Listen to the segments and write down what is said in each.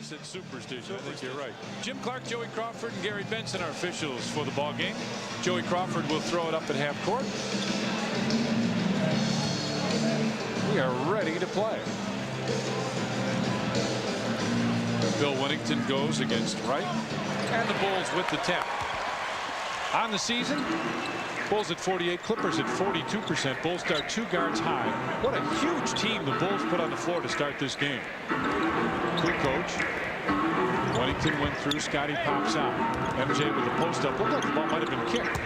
said superstition. I think you're right. Jim Clark, Joey Crawford, and Gary Benson are officials for the ball game. Joey Crawford will throw it up at half court. We are ready to play. Bill Winnington goes against Wright, and the Bulls with the tap. On the season, Bulls at 48, Clippers at 42%. Bulls start 2 guards high. What a huge team the Bulls put on the floor to start this game. Kukoc. Winnington went through. Scotty pops out. MJ with the post up. Looked like the ball might have been kicked.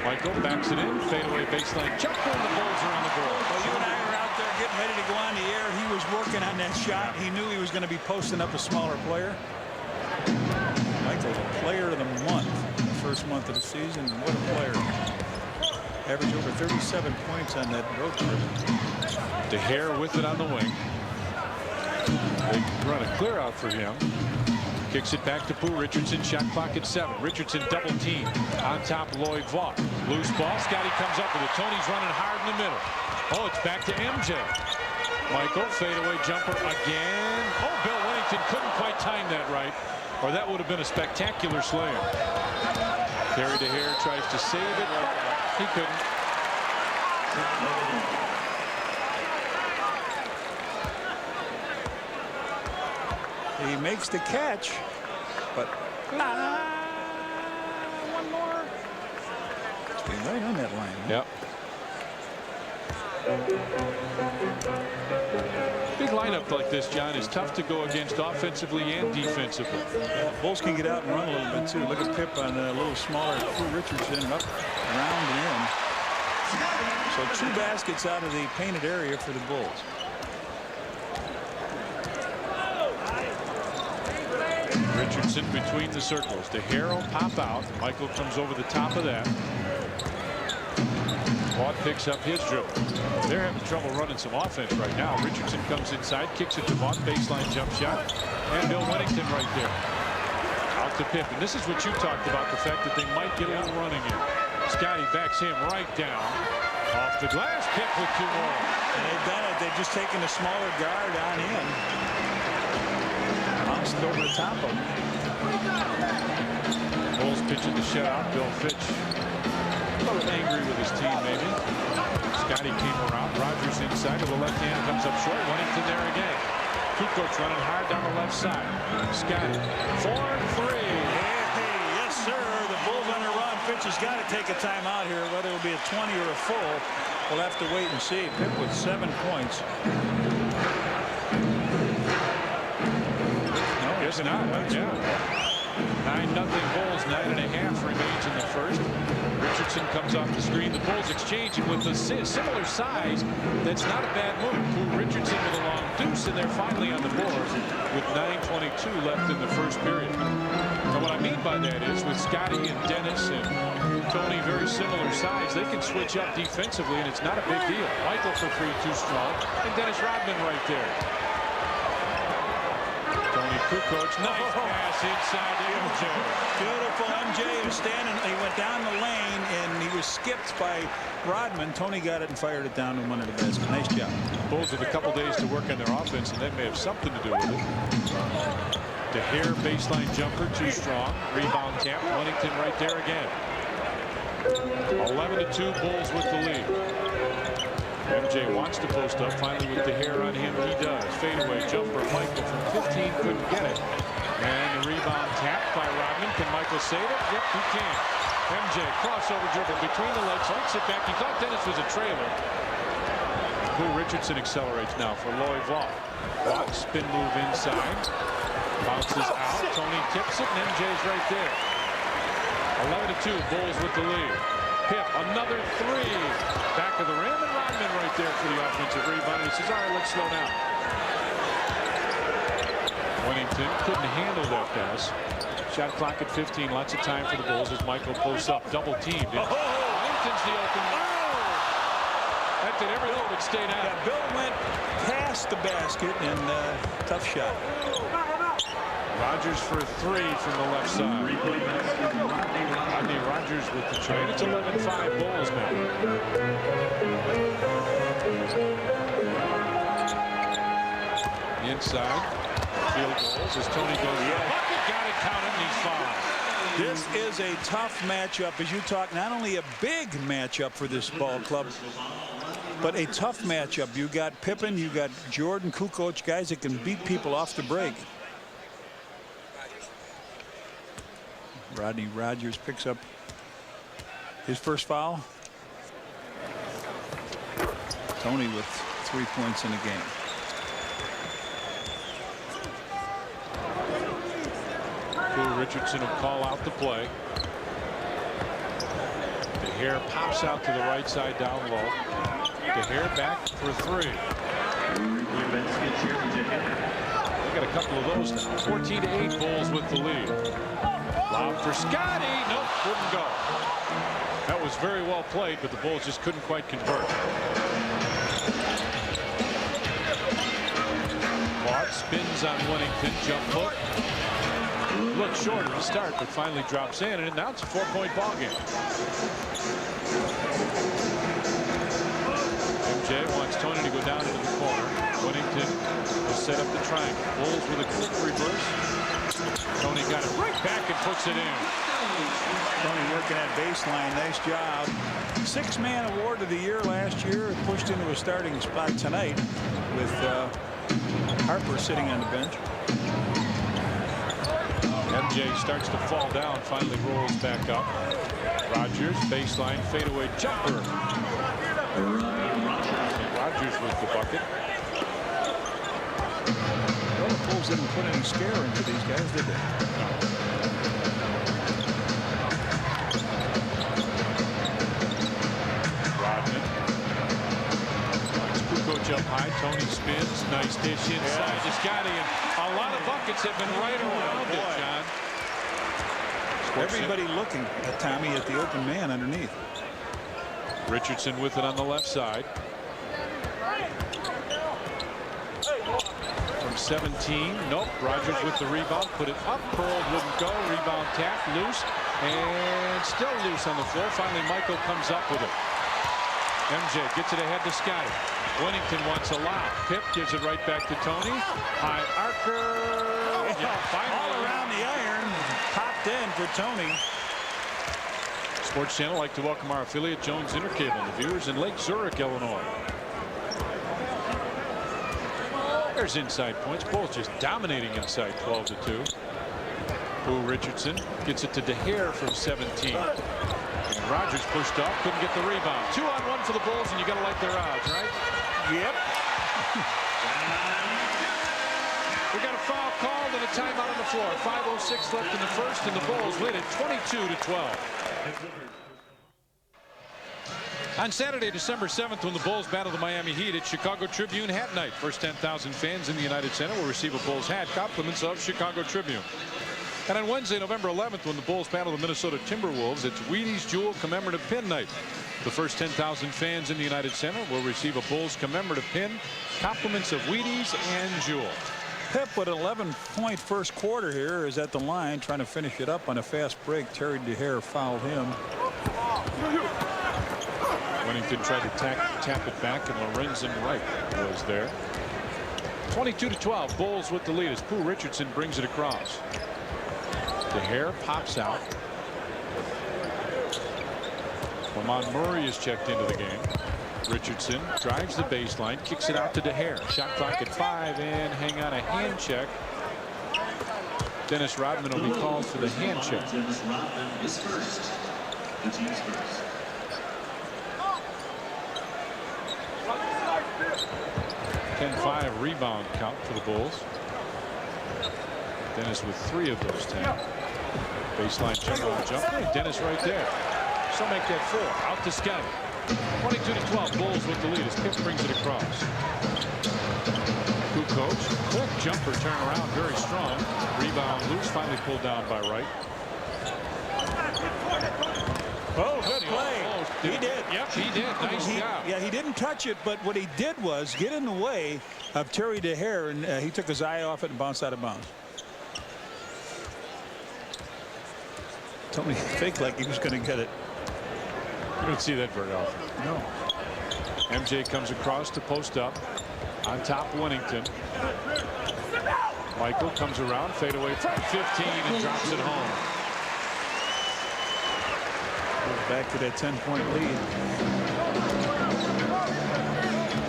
Michael backs it in. Fadeaway baseline jumper, and the Bulls are on the board. Well, you and I are out there getting ready to go on the air. He was working on that shot. He knew he was going to be posting up a smaller player. Michael, the player of the month. First month of the season. What a player. Average over 37 points on that road trip. DeHare with it on the wing. They run a clear out for him. Kicks it back to Pooh Richardson. Shot clock at 7. Richardson double team. On top Lloyd Vaught. Loose ball. Scotty comes up with it. Tony's running hard in the middle. Oh, it's back to MJ. Michael fadeaway jumper again. Oh, Bill Winnington couldn't quite time that right, or that would have been a spectacular slam. Gary DeHare tries to save it, but he couldn't. He makes the catch, but one more. It's been right on that line. Huh? Yep. Big lineup like this, John, is tough to go against offensively and defensively. Yeah, Bulls can get out and run a little bit too. Look at Pip on a little smaller Pooh Richardson, up, around, and in. So 2 baskets out of the painted area for the Bulls. Richardson between the circles. DeHare will pop out. Michael comes over the top of that. Vaught picks up his dribble. They're having trouble running some offense right now. Richardson comes inside, kicks it to Vaught, baseline jump shot, and Bill Winnington right there. Out to Pip, and this is what you talked about, the fact that they might get a little running in. Scotty backs him right down. Off the glass, Pip with 2 more. And they've done it. They've just taken a smaller guard on in. Bounced over the top of him. Bulls pitching the shutout. Bill Fitch a little angry with his team, maybe. Scotty came around. Rogers inside to the left hand, comes up short. Winnington there again. Kukoc running hard down the left side. Scotty 4-3. Hey, yes, sir. The Bulls on a run. Fitch has got to take a timeout here. Whether it will be a 20 or a full, we'll have to wait and see. Pip with 7 points. No, Guess not. Yeah. 9-0 Bulls. 9.5 remains in the first. Richardson comes off the screen. The Bulls exchange, and with a similar size, that's not a bad move. Pooh Richardson with a long deuce, and they're finally on the board with 9:22 left in the first period. And what I mean by that is, with Scotty and Dennis and Tony very similar size, they can switch up defensively, and it's not a big deal. Michael for 3 too strong, and Dennis Rodman right there. Tony Kukoc, nice pass inside to MJ. Beautiful. MJ was standing. He went down the lane, and he was skipped by Rodman. Tony got it and fired it down to one of the best. Nice job. Bulls with a couple days to work on their offense, and that may have something to do with it. DeHare baseline jumper, too strong. Rebound tap. Winnington right there again. 11-2 Bulls with the lead. MJ wants to post up. Finally with DeHare on him, he does. Fadeaway jumper. Michael from 15 couldn't get it. And the rebound tapped by Rodman. Can Michael save it? Yep, he can. MJ crossover dribble between the legs, kicks it back. He thought Dennis was a trailer. Pooh Richardson accelerates now for Lloyd Vaught. Vaught spin move inside. Bounces out. Tony tips it, and MJ's right there. 11-2 Bulls with the lead. Pip, another 3. Back of the rim, and Rodman right there for the offensive rebound. He says, all right, let's slow down. Winnington couldn't handle that pass. Shot clock at 15. Lots of time for the Bulls as Michael posts up. Double teamed. Winnington's the open one. That did everything but stay down. Yeah, Bill went past the basket, and tough shot. Rogers for 3 from the left side. Rodney Rogers with the trade. It's 11-5 Bulls now. Inside. field goals as Tony goes. Bucket, got it, count it, and he's fouled. This is a tough matchup, as you talk. Not only a big matchup for this ball club, but a tough matchup. You got Pippen, you got Jordan, Kukoc, guys that can beat people off the break. Rodney Rogers picks up his first foul. Tony with 3 points in the game. Richardson will call out the play. DeHare pops out to the right side down low. DeHare back for three. They got a couple of those now. 14-8 Bulls with the lead. Lob for Scotty. Nope, wouldn't go. That was very well played, but the Bulls just couldn't quite convert. Vaught spins on Winnington. Jump hook. Looks short at the start, but finally drops in, and now it's a 4-point ball game. MJ wants Tony to go down into the corner. Winnington will set up the triangle. Bulls with a quick reverse. Tony got it right back and puts it in. Tony working at baseline. Nice job. Six-man award of the year last year. Pushed into a starting spot tonight with Harper sitting on the bench. MJ starts to fall down, finally rolls back up. Rogers, baseline, fadeaway jumper. Rogers with the bucket. Well, the Bulls didn't put any scare into these guys, did they? Rodman. Kukoc up high. Tony spins. Nice dish inside to Scotty. And a lot of buckets have been right around it, John. Everybody looking at Tommy at the open man underneath. Richardson with it on the left side. From 17. Nope. Rogers with the rebound. Put it up. Curled. Wouldn't go. Rebound tap. Loose. And still loose on the floor. Finally, Michael comes up with it. MJ gets it ahead to Scotty. Winnington wants a lob. Pip gives it right back to Tony. High archer. All around the iron. Popped in for Tony. Sports Channel would like to welcome our affiliate Jones Intercable and the viewers in Lake Zurich, Illinois. There's inside points. Bulls just dominating inside 12-2. Boo Richardson gets it to DeHare from 17. And Rogers pushed off, couldn't get the rebound. 2-on-1 for the Bulls, and you got to like their odds, right? Yep. We got a foul called and a timeout on the floor. 5:06 left in the first, and the Bulls lead it 22-12. On Saturday, December 7th, when the Bulls battle the Miami Heat at Chicago Tribune Hat Night. First 10,000 fans in the United Center will receive a Bulls hat, compliments of Chicago Tribune. And on Wednesday, November 11th, when the Bulls battle the Minnesota Timberwolves, it's Wheaties Jewel Commemorative Pin Night. The first 10,000 fans in the United Center will receive a Bulls commemorative pin, compliments of Wheaties and Jewel. Pip with an 11-point first quarter here is at the line trying to finish it up on a fast break. Terry DeHare fouled him. Winnington tried to tap it back, and Lorenzen Wright was there. 22-12, Bulls with the lead as Pooh Richardson brings it across. DeHare pops out. Lamont Murray is checked into the game. Richardson drives the baseline, kicks it out to DeHare. Shot clock at 5, and hang on, a hand check. Dennis Rodman will be called for the hand check. Dennis Rodman is first. The team's first. 10-5 rebound count for the Bulls. Dennis with 3 of those 10. Baseline jumper. Dennis right there. So make that 4. Out to Scotty. 22-12. Bulls with the lead as Pip brings it across. Kukoc. Quick jumper turnaround. Very strong. Rebound loose. Finally pulled down by Wright. Oh, good play. He did. Yep, he did. Nice job. Yeah, he didn't touch it, but what he did was get in the way of Terry DeHare, and he took his eye off it and bounced out of bounds. Tony faked like he was going to get it. You don't see that very often. No. MJ comes across to post up. On top, Winnington. Michael comes around, fadeaway from 15 and drops it home. Goes back to that 10-point lead.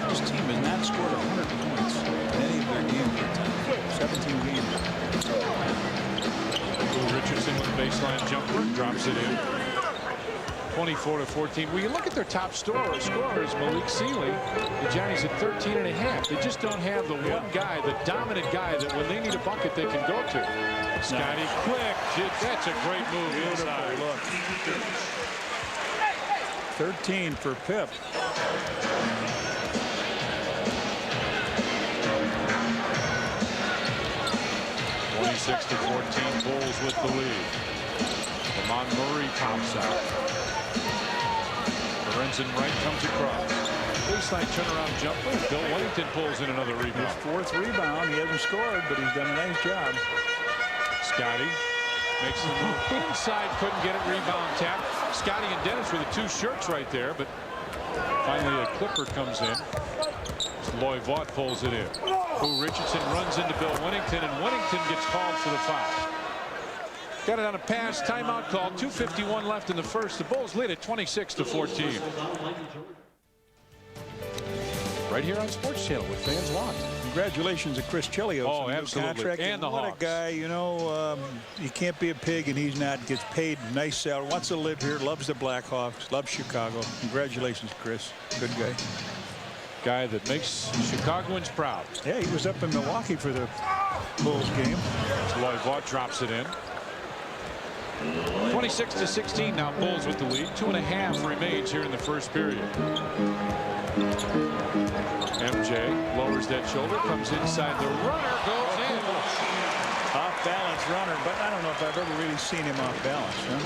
This team has not scored 100 points in any of their games. 17 games. Richardson with a baseline jumper, drops it in. 24-14. When you look at their top scorer is Malik Sealy. The Johnnies at 13.5. They just don't have the one guy, the dominant guy, that when they need a bucket they can go to. Scotty quick. That's a great move inside. Look. 13 for Pip. 26-14. Bulls with the lead. Lamont Murray tops out. Lorenzen Wright comes across. Baseline turnaround jumper. Bill Wellington pulls in another rebound. His 4th rebound. He hasn't scored, but he's done a nice job. Scotty makes the move inside. Couldn't get it. Rebound tap. Scotty and Dennis with the 2 shirts right there, but finally a Clipper comes in. Loy Vaught pulls it in. Richardson runs into Bill Wennington, and Wennington gets called for the foul. Got it on a pass. Timeout call. 2:51 left in the first. The Bulls lead at 26-14. Right here on Sports Channel with fans watching. Congratulations to Chris Chelios. Oh, absolutely. Contract. And the what Hawks. a guy, you know, he can't be a pig, and he's not. Gets paid nice salary. Wants to live here. Loves the Blackhawks. Loves Chicago. Congratulations, Chris. Good guy. Guy that makes Chicagoans proud. Yeah, he was up in Milwaukee for the Bulls game. Loy Vaught drops it in. 26-16 now. Bulls with the lead. 2.5 remains here in the first period. MJ lowers that shoulder, comes inside. The runner goes in. Off balance runner, but I don't know if I've ever really seen him off balance. Huh?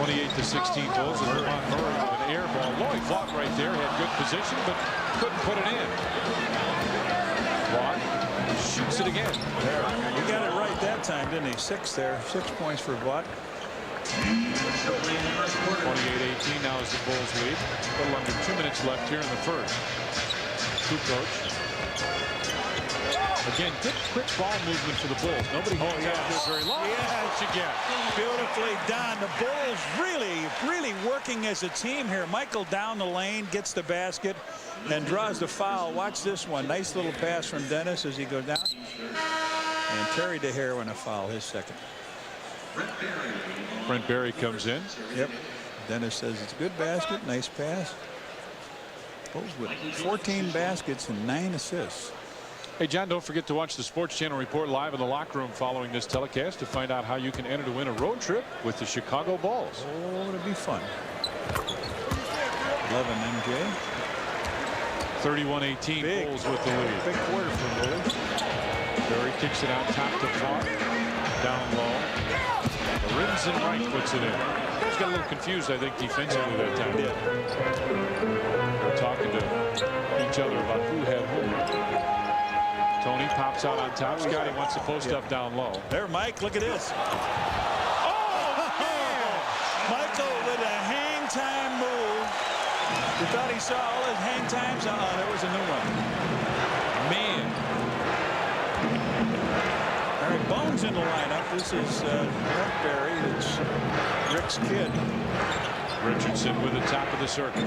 28-16 Bulls, and Lamont Murray with an air ball. Loy Vaught right there, had good position, but couldn't put it in. Vaught shoots it again. He got it right that time, didn't he? 6 there. 6 points for Vaught. 28-18 now is the Bulls lead. A little under 2 minutes left here in the first. Kukoc. Again, good quick ball movement for the Bulls. Nobody has very long. Yes. Again. Beautifully done. The Bulls really working as a team here. Michael down the lane, gets the basket, and draws the foul. Watch this one. Nice little pass from Dennis as he goes down. And Terry DeHare on a foul, his second. Brent Barry comes in. Yep. Dennis says it's a good basket. Nice pass. Bulls with 14 baskets and 9 assists. Hey, John, don't forget to watch the Sports Channel Report live in the locker room following this telecast to find out how you can enter to win a road trip with the Chicago Bulls. Oh, it'll be fun. 11 MJ. 31-18 Bulls with the lead. Big quarter for Bulls. Barry kicks it out top to Vaught. Down low. Lorenzen Wright puts it in. Bulls got a little confused, I think, defensively that time. Yeah. They're talking to each other about who had whom. Tony pops out on top. Scotty wants to post up down low. There, Mike, look at this. Oh, yeah. Michael with a hang time move. You thought he saw all his hang times? There was a new one. Man. All right, Bones in the lineup. This is Brent Barry. It's Rick's kid. Richardson with the top of the circle.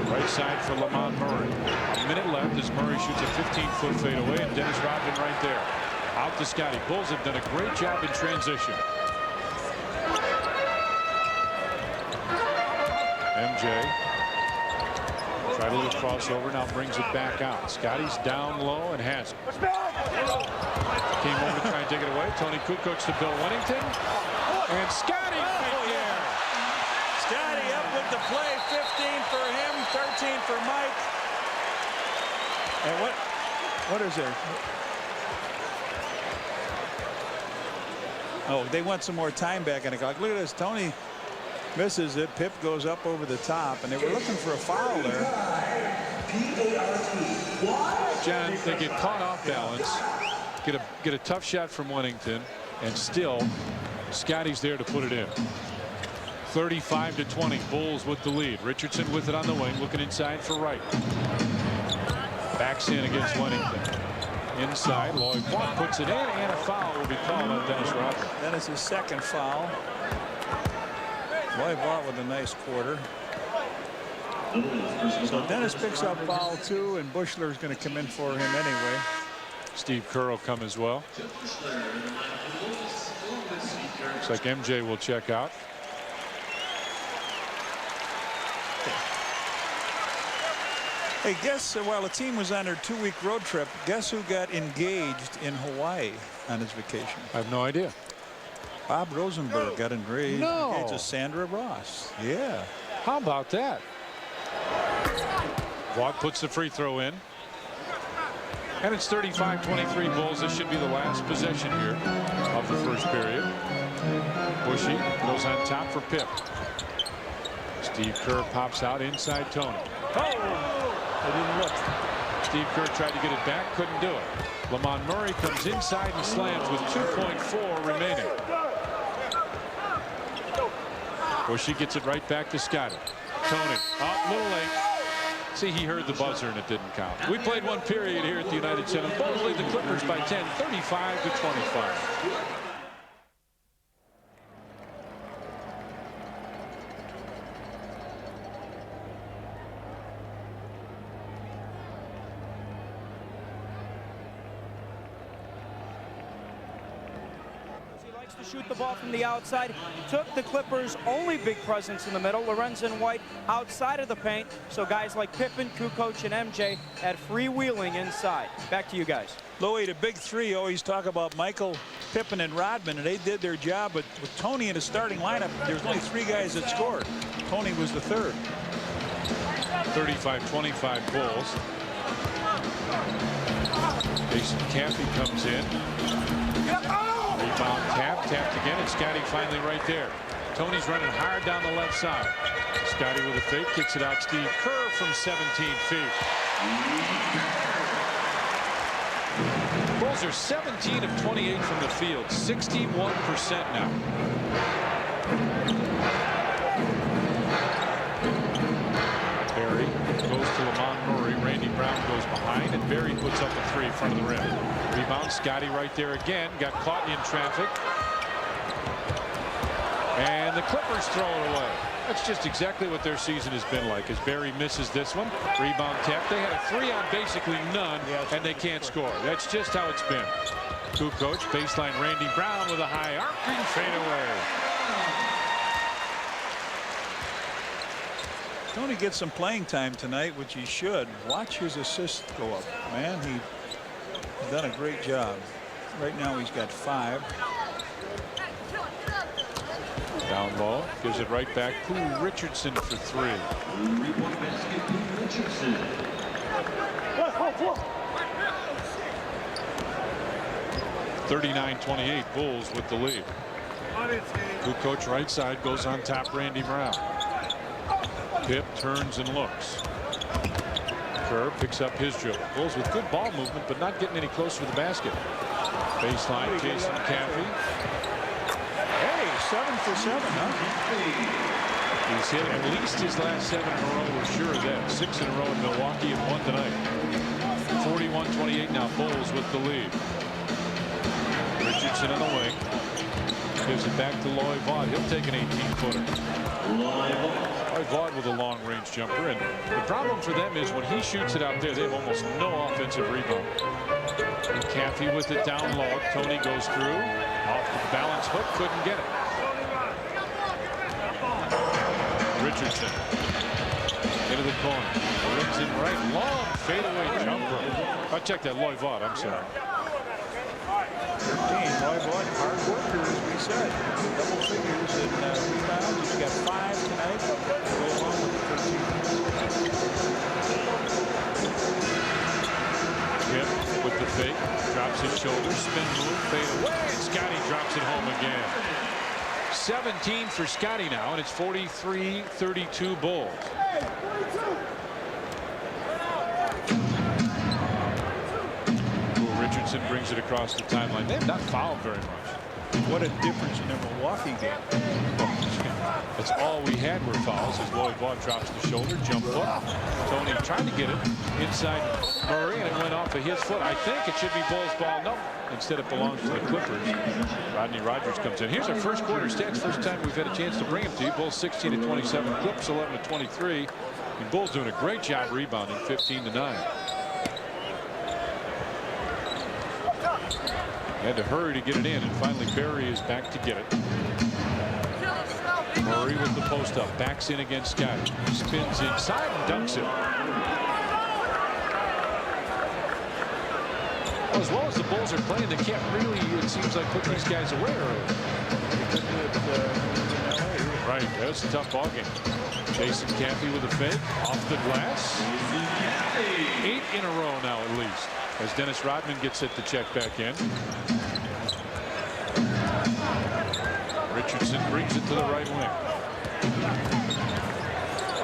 Right side for Lamont Murray. A minute left as Murray shoots a 15-foot fadeaway, and Dennis Rodman right there. Out to Scotty. Bulls have done a great job in transition. MJ. Tried a little crossover, now brings it back out. Scotty's down low and has it. Came over to try and take it away. Tony Kukoc to Bill Wennington. And Scotty right there. Scotty up with the play. 15 for him, 13 for Mike. And what is there? Oh, they want some more time back on the clock. Look at this. Tony misses it. Pip goes up over the top, and they were looking for a foul there. John, they get caught off balance, get a tough shot from Wennington, and still Scotty's there to put it in. 35-20, Bulls with the lead. Richardson with it on the wing, looking inside for Wright. Backs in against Wennington. inside. Lloyd Vaught puts it in, and a foul will be called on Dennis Rodman. That is his second foul. Lloyd Vaught with a nice quarter. So Dennis picks up foul 2, and Buechler is going to come in for him anyway. Steve Kerr will come as well. Looks like MJ will check out. Hey, guess while the team was on their 2-week road trip, guess who got engaged in Hawaii on his vacation? I have no idea. Bob Rosenberg got engaged No. to Sandra Ross. Yeah. How about that? Vaught puts the free throw in. And it's 35-23 Bulls. This should be the last possession here of the first period. Bushy goes on top for Pip. Steve Kerr pops out inside Tony. They didn't look. Steve Kerr tried to get it back, couldn't do it. Lamont Murray comes inside and slams with 2.4 remaining. Bushy gets it right back to Scotty. Tony, a little late. See, he heard the buzzer and it didn't count. We played one period here at the United Center. Bulls lead the Clippers by 10, 35-25. To shoot the ball from the outside. Took the Clippers' only big presence in the middle. Lorenzen White outside of the paint. So guys like Pippen, Kukoc, and MJ had freewheeling inside. Back to you guys. Louie, the big three always talk about Michael, Pippen, and Rodman, and they did their job. But with Tony in the starting lineup, there's only 3 guys that scored. Tony was the third. 35-25 Bulls. Jason Caffey comes in. Rebound tapped again, and Scotty finally right there. Tony's running hard down the left side. Scotty with a fake, kicks it out. Steve Kerr from 17 feet. Bulls are 17 of 28 from the field, 61% now. Barry goes to Lamont Murray. Randy Brown goes behind, and Barry puts up a 3 in front of the rim. Rebound, Scotty right there again. Got caught in traffic. And the Clippers throw it away. That's just exactly what their season has been like, as Barry misses this one. Rebound tap. They had a 3 on basically none, and they can't score. That's just how it's been. Kukoc, baseline, Randy Brown with a high arcing fadeaway. Tony gets some playing time tonight, which he should. Watch his assists go up. Man, he's done a great job. Right now he's got 5. Down low, gives it right back to Richardson for 3. 39-28 Bulls with the lead. Kukoc right side goes on top. Randy Brown. Pip turns and looks. Kerr picks up his dribble. Bulls with good ball movement, but not getting any closer to the basket. Baseline, Jason Caffey. Hey, 7 for 7, huh? He's hit at least his last 7 in a row. We're sure of that. 6 in a row in Milwaukee and 1 tonight. 41-28 now. Bulls with the lead. Richardson on the wing. Gives it back to Lloyd Vaught. He'll take an 18-footer. Lloyd Vaught with a long-range jumper. And the problem for them is when he shoots it out there, they have almost no offensive rebound. Caffey with it down low. Tony goes through. Off the balance hook. Couldn't get it. Richardson into the corner. Lives in right. Long fadeaway jumper. I'll check that. Lloyd Vaught. I'm sorry. 13. Lloyd Vaught, hard worker, as we said. Double figures in rebounds. He's got 5 tonight. Go along with the 13. Yep, with the fake. Drops his shoulder. Spin move. Fade away. And Scotty drops it home again. 17 for Scotty now, and it's 43-32 Bulls. Richardson brings it across the timeline. They have not fouled very much. What a difference in their Milwaukee game. That's all we had were fouls as Lloyd Vaught drops the shoulder, jump foot. Tony tried to get it inside Murray, and it went off of his foot. I think it should be Bulls ball. No, instead it belongs to the Clippers. Rodney Rogers comes in. Here's our first quarter stats. First time we've had a chance to bring them to you. Bulls 16-27, Clips 11-23. And Bulls doing a great job rebounding, 15-9. Had to hurry to get it in, and finally Barry is back to get it. Murray with the post up, backs in against Scotty, spins inside and dunks it. Well, as well as the Bulls are playing, they can't really, it seems like, put these guys away early. Right, that's a tough ball game. Jason Caffey with a fake off the glass. 8 in a row now at least, as Dennis Rodman gets it to check back in. Richardson brings it to the right wing.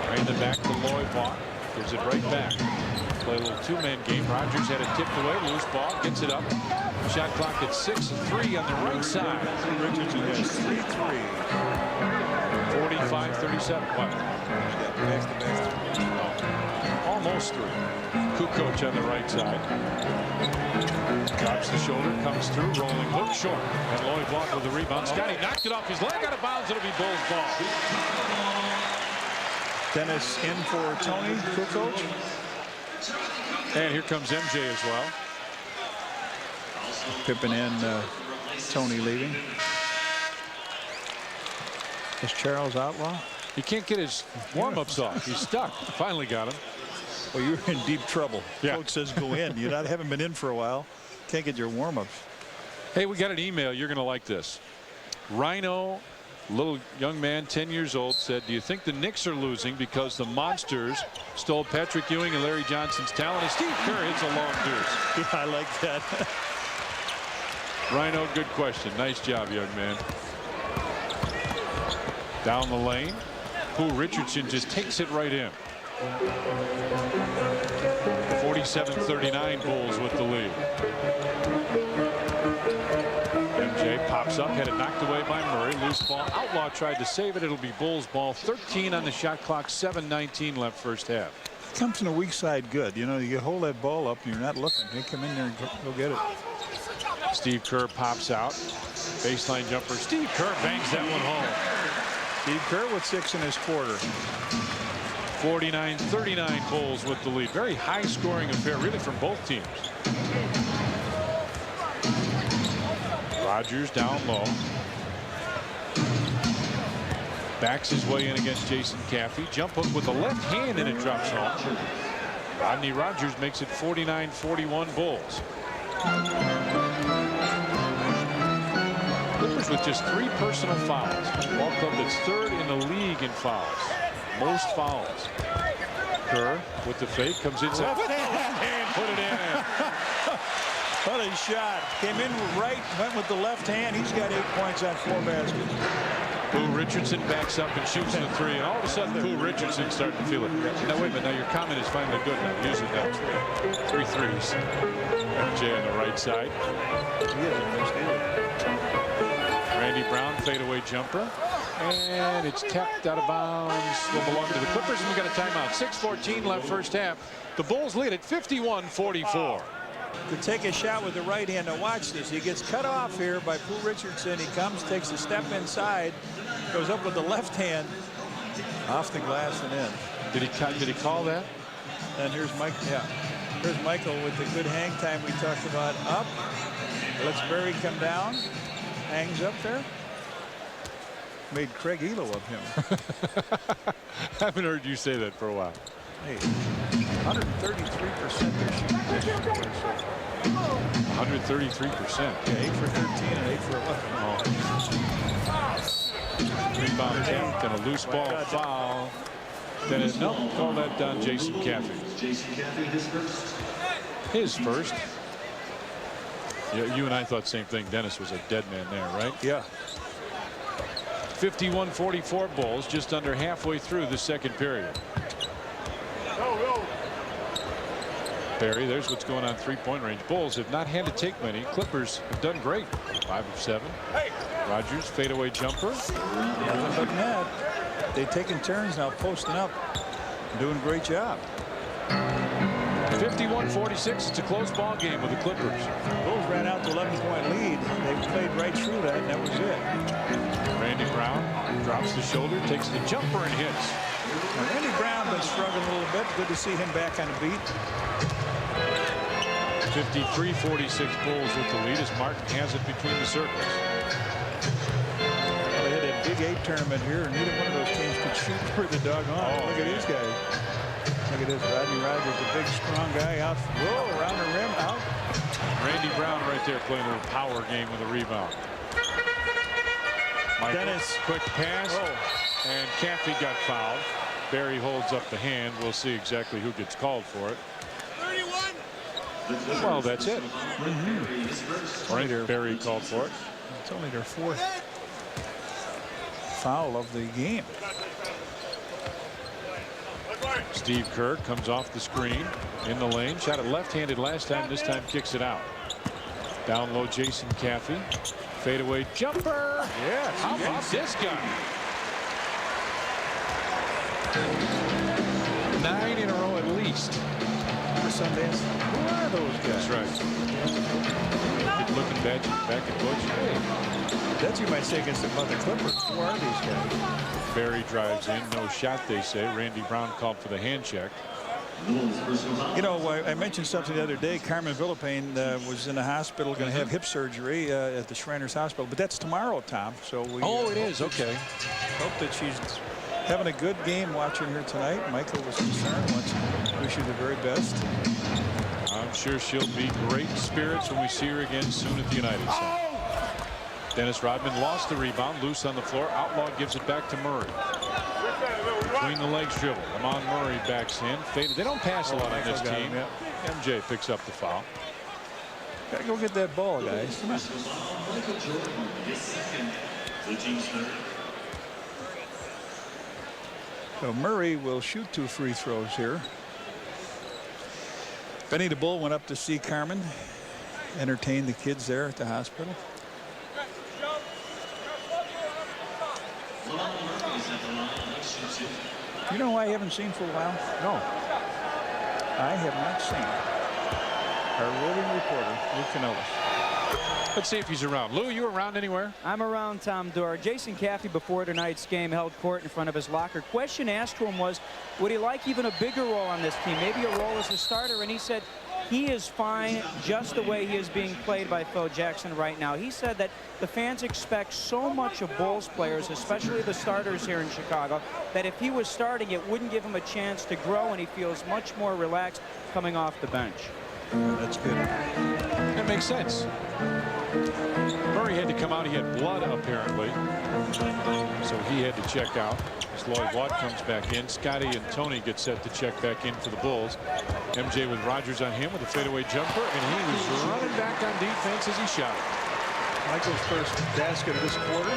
Behind the back to Lloyd Vaught. Gives it right back. Play a little two-man game. Rogers had it tipped away. Loose ball. Gets it up. Shot clock at 6-3 on the right side. Richardson has 3-3. 45-37. What? Almost 3. Kukoc on the right side. Drops the shoulder, comes through, rolling hook short. And Lloyd Vaught with the rebound. Scotty knocked it off his leg, out of bounds. It'll be Bulls ball. Dennis in for Tony Kukoc. And here comes MJ as well. Pippen and Tony leaving. Is Charles Outlaw? He can't get his warm-ups off. He's stuck. Finally got him. Well, you're in deep trouble. Yeah. Coach says go in. You haven't been in for a while. Can't get your warm-ups. Hey, we got an email. You're going to like this. Rhino, little young man, 10 years old, said, do you think the Knicks are losing because the Monsters stole Patrick Ewing and Larry Johnson's talent? And Steve Kerr hits a long deuce. Yeah, I like that. Rhino, good question. Nice job, young man. Down the lane. Pooh Richardson just takes it right in. 47-39, Bulls with the lead. MJ pops up, had it knocked away by Murray. Loose ball. Outlaw tried to save it. It'll be Bulls ball. 13 on the shot clock. 7:19 left first half. Comes from the weak side good. You hold that ball up and you're not looking. They come in there and go get it. Steve Kerr pops out. Baseline jumper. Steve Kerr bangs that one home. Steve Kerr with 6 in his quarter. 49-39, Bulls with the lead. Very high scoring affair, really, from both teams. Rogers down low. Backs his way in against Jason Caffey. Jump hook with the left hand, and it drops home. Rodney Rogers makes it 49-41 Bulls. Clippers with just 3 personal fouls. Ball club that's 3rd in the league in fouls. Most fouls. Kerr with the fake comes inside. Left hand, put it in. What a shot. Came in right, went with the left hand. He's got 8 points on 4 baskets. Pooh Richardson backs up and shoots the 3, and all of a sudden Pooh Richardson's starting to feel it. Now wait a minute, now your comment is finally good now. Use it now. 3 threes. MJ on the right side. Randy Brown fadeaway jumper. And it's tapped out of bounds. Will belong to the Clippers, and we got a timeout. 6:14 left first half. The Bulls lead at 51-44. To take a shot with the right hand. Now watch this. He gets cut off here by Pooh Richardson. He comes, takes a step inside, goes up with the left hand, off the glass and in. Did he call that? And here's Mike. Yeah, here's Michael with the good hang time we talked about. Up, lets Barry come down, hangs up there. Made Craig Elo of him. I haven't heard you say that for a while. Hey, 133% they're shooting this year. 133%. Yeah, 8 for 13 and 8 for 11. Rebound attempt and a loose ball foul. Then it, no, call that down. Jason Caffey. Jason Caffey, his first. His first. Yeah, you and I thought the same thing. Dennis was a dead man there, right? Yeah. 51-44 Bulls, just under halfway through the second period. Barry, there's what's going on 3-point range. Bulls have not had to take many. Clippers have done great. 5 of 7. Rogers fadeaway jumper. Nothing but net. They've taken turns now posting up. Doing a great job. 51-46. It's a close ball game with the Clippers. Bulls ran out to 11-point lead. They played right through that, and that was it. Randy Brown drops the shoulder, takes the jumper, and hits. Now, Randy Brown been struggling a little bit. Good to see him back on the beat. 53-46 Bulls with the lead as Martin has it between the circles. Well, they had a Big 8 tournament here, and neither one of those teams could shoot for the doggone. Oh, look at these guys. Look at this. Rodney Rogers, the big, strong guy out. Whoa, around the rim, out. Randy Brown right there playing a little power game with a rebound. Michael, Dennis. quick pass. Oh. And Caffey got fouled. Barry holds up the hand. We'll see exactly who gets called for it. 31. Well, that's it. Right, Barry called for it. It's only their 4th foul of the game. Steve Kerr comes off the screen in the lane. Shot it left-handed last time. This time kicks it out. Down low, Jason Caffey. Fadeaway jumper. Yes. How about this guy? 9 in a row at least. For Sundance. Who are those guys? That's right. Good looking back at Butch. Hey. That's you might say against the Clippers. Who are these guys? Barry drives in. No shot, they say. Randy Brown called for the hand check. You know, I mentioned something the other day. Carmen Villapane was in the hospital, going to have hip surgery at the Shriners Hospital. But that's tomorrow, Tom. So we. Oh, it is. Okay. Hope that she's having a good game watching her tonight. Michael was concerned. Wish her the very best. I'm sure she'll be great spirits when we see her again soon at the United Center. Dennis Rodman lost the rebound, loose on the floor. Outlaw gives it back to Murray. Between the legs dribble. Amon Murray backs in. Faded. They don't pass a lot on this team. MJ picks up the foul. Gotta go get that ball, guys. Come on. Michael Jordan, his second, the team's third. So Murray will shoot 2 free throws here. Benny the Bull went up to see Carmen, entertain the kids there at the hospital. You know who I haven't seen for a while? No. I have not seen our roving reporter, Lou Canellis. Let's see if he's around. Lou, you around anywhere? I'm around, Tom Dora. Jason Caffey, before tonight's game, held court in front of his locker. Question asked to him was, would he like even a bigger role on this team, maybe a role as a starter? And he said he is fine just the way he is being played by Phil Jackson right now. He said that the fans expect so much of Bulls players, especially the starters here in Chicago, that if he was starting, it wouldn't give him a chance to grow, and he feels much more relaxed coming off the bench. That's good. That makes sense. Murray had to come out. He had blood, apparently. So he had to check out. As Lloyd Watt comes back in, Scotty and Tony get set to check back in for the Bulls. MJ with Rogers on him with a fadeaway jumper, and he was running back on defense as he shot it. Michael's first basket of this quarter.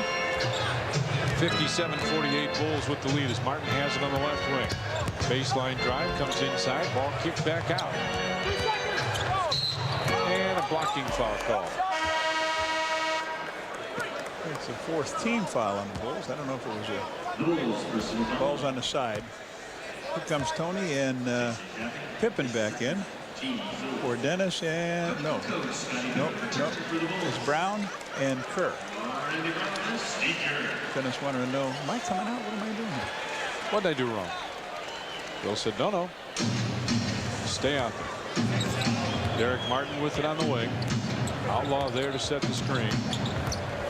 57-48 Bulls with the lead as Martin has it on the left wing. Baseline drive comes inside. Ball kicked back out. And a blocking foul call. It's the 4th team foul on the Bulls. I don't know if it was a ball's on the side. Here comes Tony and Pippen back in for Dennis and no. It's Brown and Kerr. Dennis wanted to know, am I coming out? What am I doing here? What did I do wrong? Bill said, no. Stay out there. Derek Martin with it on the wing. Outlaw there to set the screen.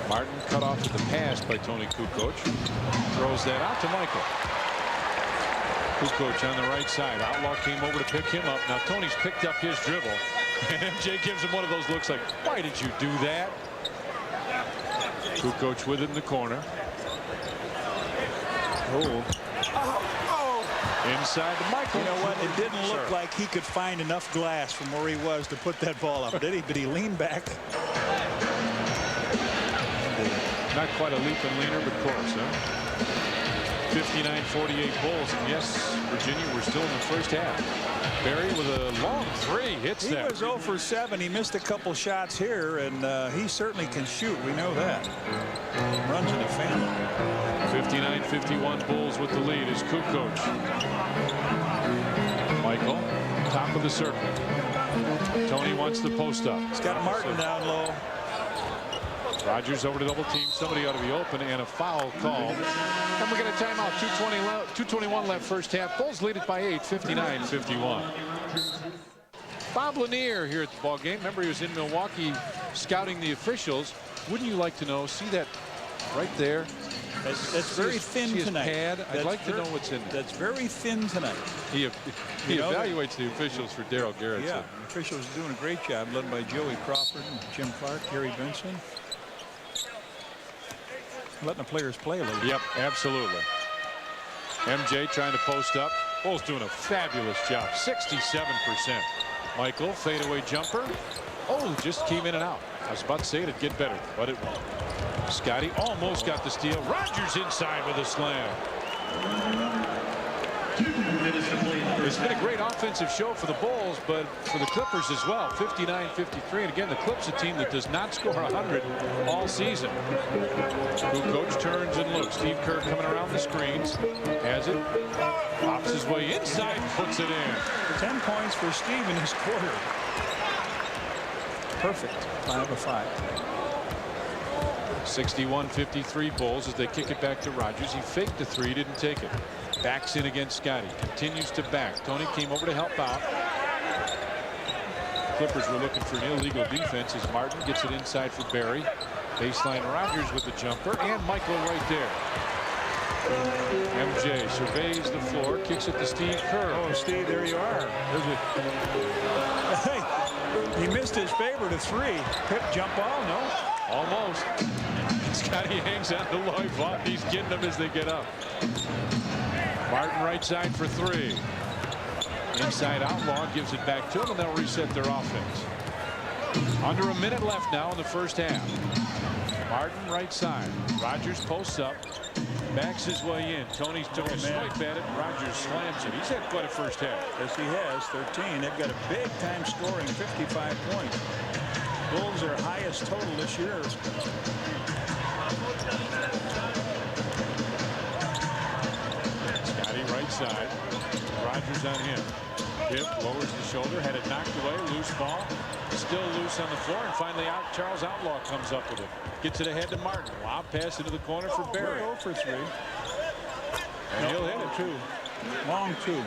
Martin cut off at the pass by Tony Kukoc. Throws that out to Michael. Kukoc on the right side. Outlaw came over to pick him up. Now Tony's picked up his dribble. And MJ gives him one of those looks like, why did you do that? Kukoc with it in the corner. Inside to Michael. You know what? It didn't look like he could find enough glass from where he was to put that ball up, did he? But he leaned back. Not quite a leap and leaner, but close, huh? 59-48 Bulls. And yes, Virginia, we're still in the first half. Barry with a long three hits He that. was 0 for 7. He missed a couple shots here, and he certainly can shoot. We know that. Runs in the family. 59-51 Bulls with the lead is Kukoc. Michael, top of the circle. Tony wants the post up. He's got Martin down low. Rogers over to double team. Somebody ought to be open, and a foul call. And we get a timeout. 2:21 left first half. Bulls lead it by 8, 59-51. Bob Lanier here at the ball game. Remember, he was in Milwaukee scouting the officials. Wouldn't you like to know? See that right there? That's very thin tonight. Pad. I'd like to know what's in there. That's very thin tonight. He evaluates the officials for Darryl Garrett. Yeah, the officials are doing a great job, led by Joey Crawford and Jim Clark, Gary Benson. Letting the players play a little bit. Yep, absolutely. MJ trying to post up. Bulls doing a fabulous job. 67%. Michael, fadeaway jumper. Oh, just came in and out. I was about to say it'd get better, but it won't. Scotty almost got the steal. Rogers inside with a slam. 2 minutes to play. It's been a great offensive show for the Bulls, but for the Clippers as well. 59-53. And again, the Clips a team that does not score 100 all season. Kukoc turns and looks. Steve Kerr coming around the screens. Has it. Pops his way inside. Puts it in. 10 points for Steve in his quarter. Perfect. 5 of 5. 61-53 Bulls as they kick it back to Rogers. He faked the three, didn't take it. Backs in against Scotty. Continues to back. Tony came over to help out. Clippers were looking for an illegal defense as Martin gets it inside for Barry. Baseline Rogers with the jumper, and Michael right there. MJ surveys the floor, kicks it to Steve Kerr. Oh, Steve, there you are. Hey, he missed his favorite of 3. Pip jump ball, no? Almost. Scotty hangs on to Lloyd Vaughn. He's getting them as they get up. Martin right side for 3. Inside Outlaw gives it back to him, and they'll reset their offense. Under a minute left now in the first half. Martin right side. Rogers posts up. Backs his way in. Tony's took a swipe at it. Rogers slams it. He's had quite a first half. Yes, he has. 13. They've got a big time scoring, 55 points. Bulls are highest total this year. Scotty right side. Rogers on him. Hip lowers the shoulder. Had it knocked away. Loose ball. Still loose on the floor. And finally out. Charles Outlaw comes up with it. Gets it ahead to Martin. Lob pass into the corner for Barry. 0 for 3. And he'll hit it. 2. Long 2.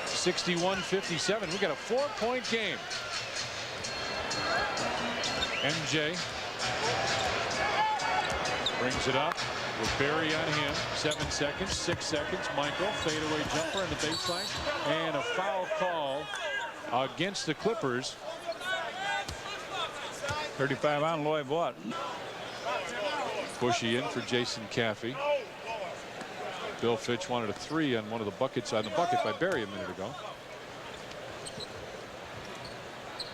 61-57. We got a 4-point game. MJ brings it up with Barry on him. 7 seconds, 6 seconds. Michael, fadeaway jumper on the baseline, and a foul call against the Clippers. 35 on Lloyd Vaughn. Bushy in for Jason Caffey. Bill Fitch wanted a 3 on one of the buckets on the bucket by Barry a minute ago.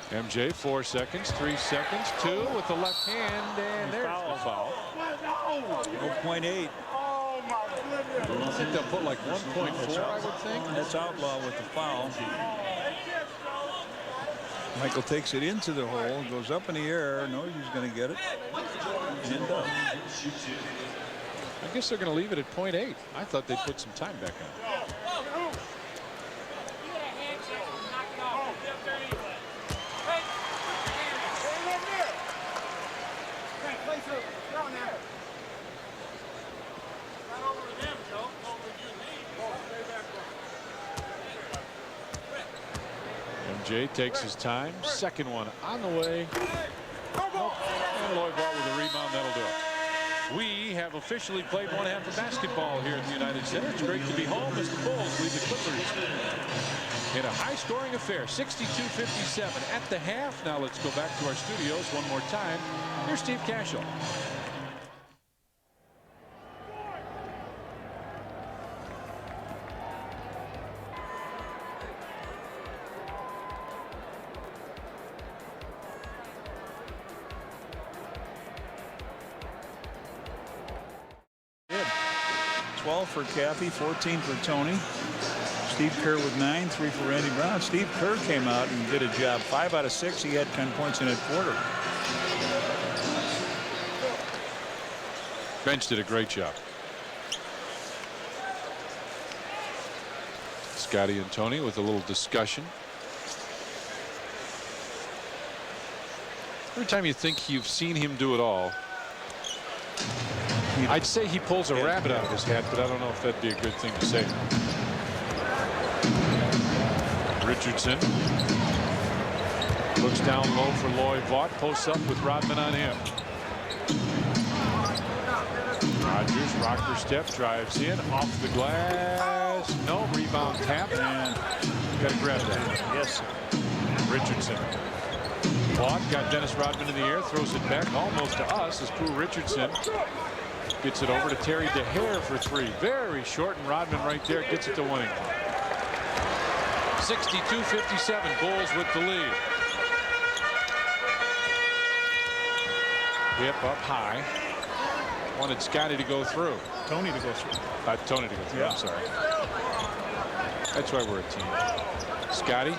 MJ 4 seconds, 3 seconds, 2 with the left hand, and there's the foul. 0.8. I think they'll put like 1.4, I would think. That's Outlaw with the foul. Michael takes it into the hole, goes up in the air, knows he's going to get it, and does. I guess they're going to leave it at 0.8. I thought they'd put some time back on. MJ takes his time. Second one on the way. Nope. And Lloyd Ball with a rebound. That'll do it. We have officially played one half of basketball here at the United Center. It's great to be home as the Bulls lead the Clippers in a high-scoring affair. 62-57 at the half. Now let's go back to our studios one more time. Here's Steve Cashel. 12 for Cappy, 14 for Tony. Steve Kerr with 9, 3 for Randy Brown. Steve Kerr came out and did a job. 5 out of 6. He had 10 points in that quarter. Bench did a great job. Scotty and Tony with a little discussion. Every time you think you've seen him do it all, I'd say he pulls a rabbit out of his hat, but I don't know if that'd be a good thing to say. Richardson looks down low for Loy Vaught, posts up with Rodman on him. Rogers, rocker step, drives in, off the glass. No, rebound tap, and got to grab that. Yes. Richardson. Vaught got Dennis Rodman in the air, throws it back almost to us as Pooh Richardson gets it over to Terry DeHare for 3. Very short, and Rodman right there gets it to Winnington. 62-57, Bulls with the lead. Hip up high. Wanted Scotty to go through. Tony to go through. Tony to go through, yeah. I'm sorry. That's why we're a team. Scotty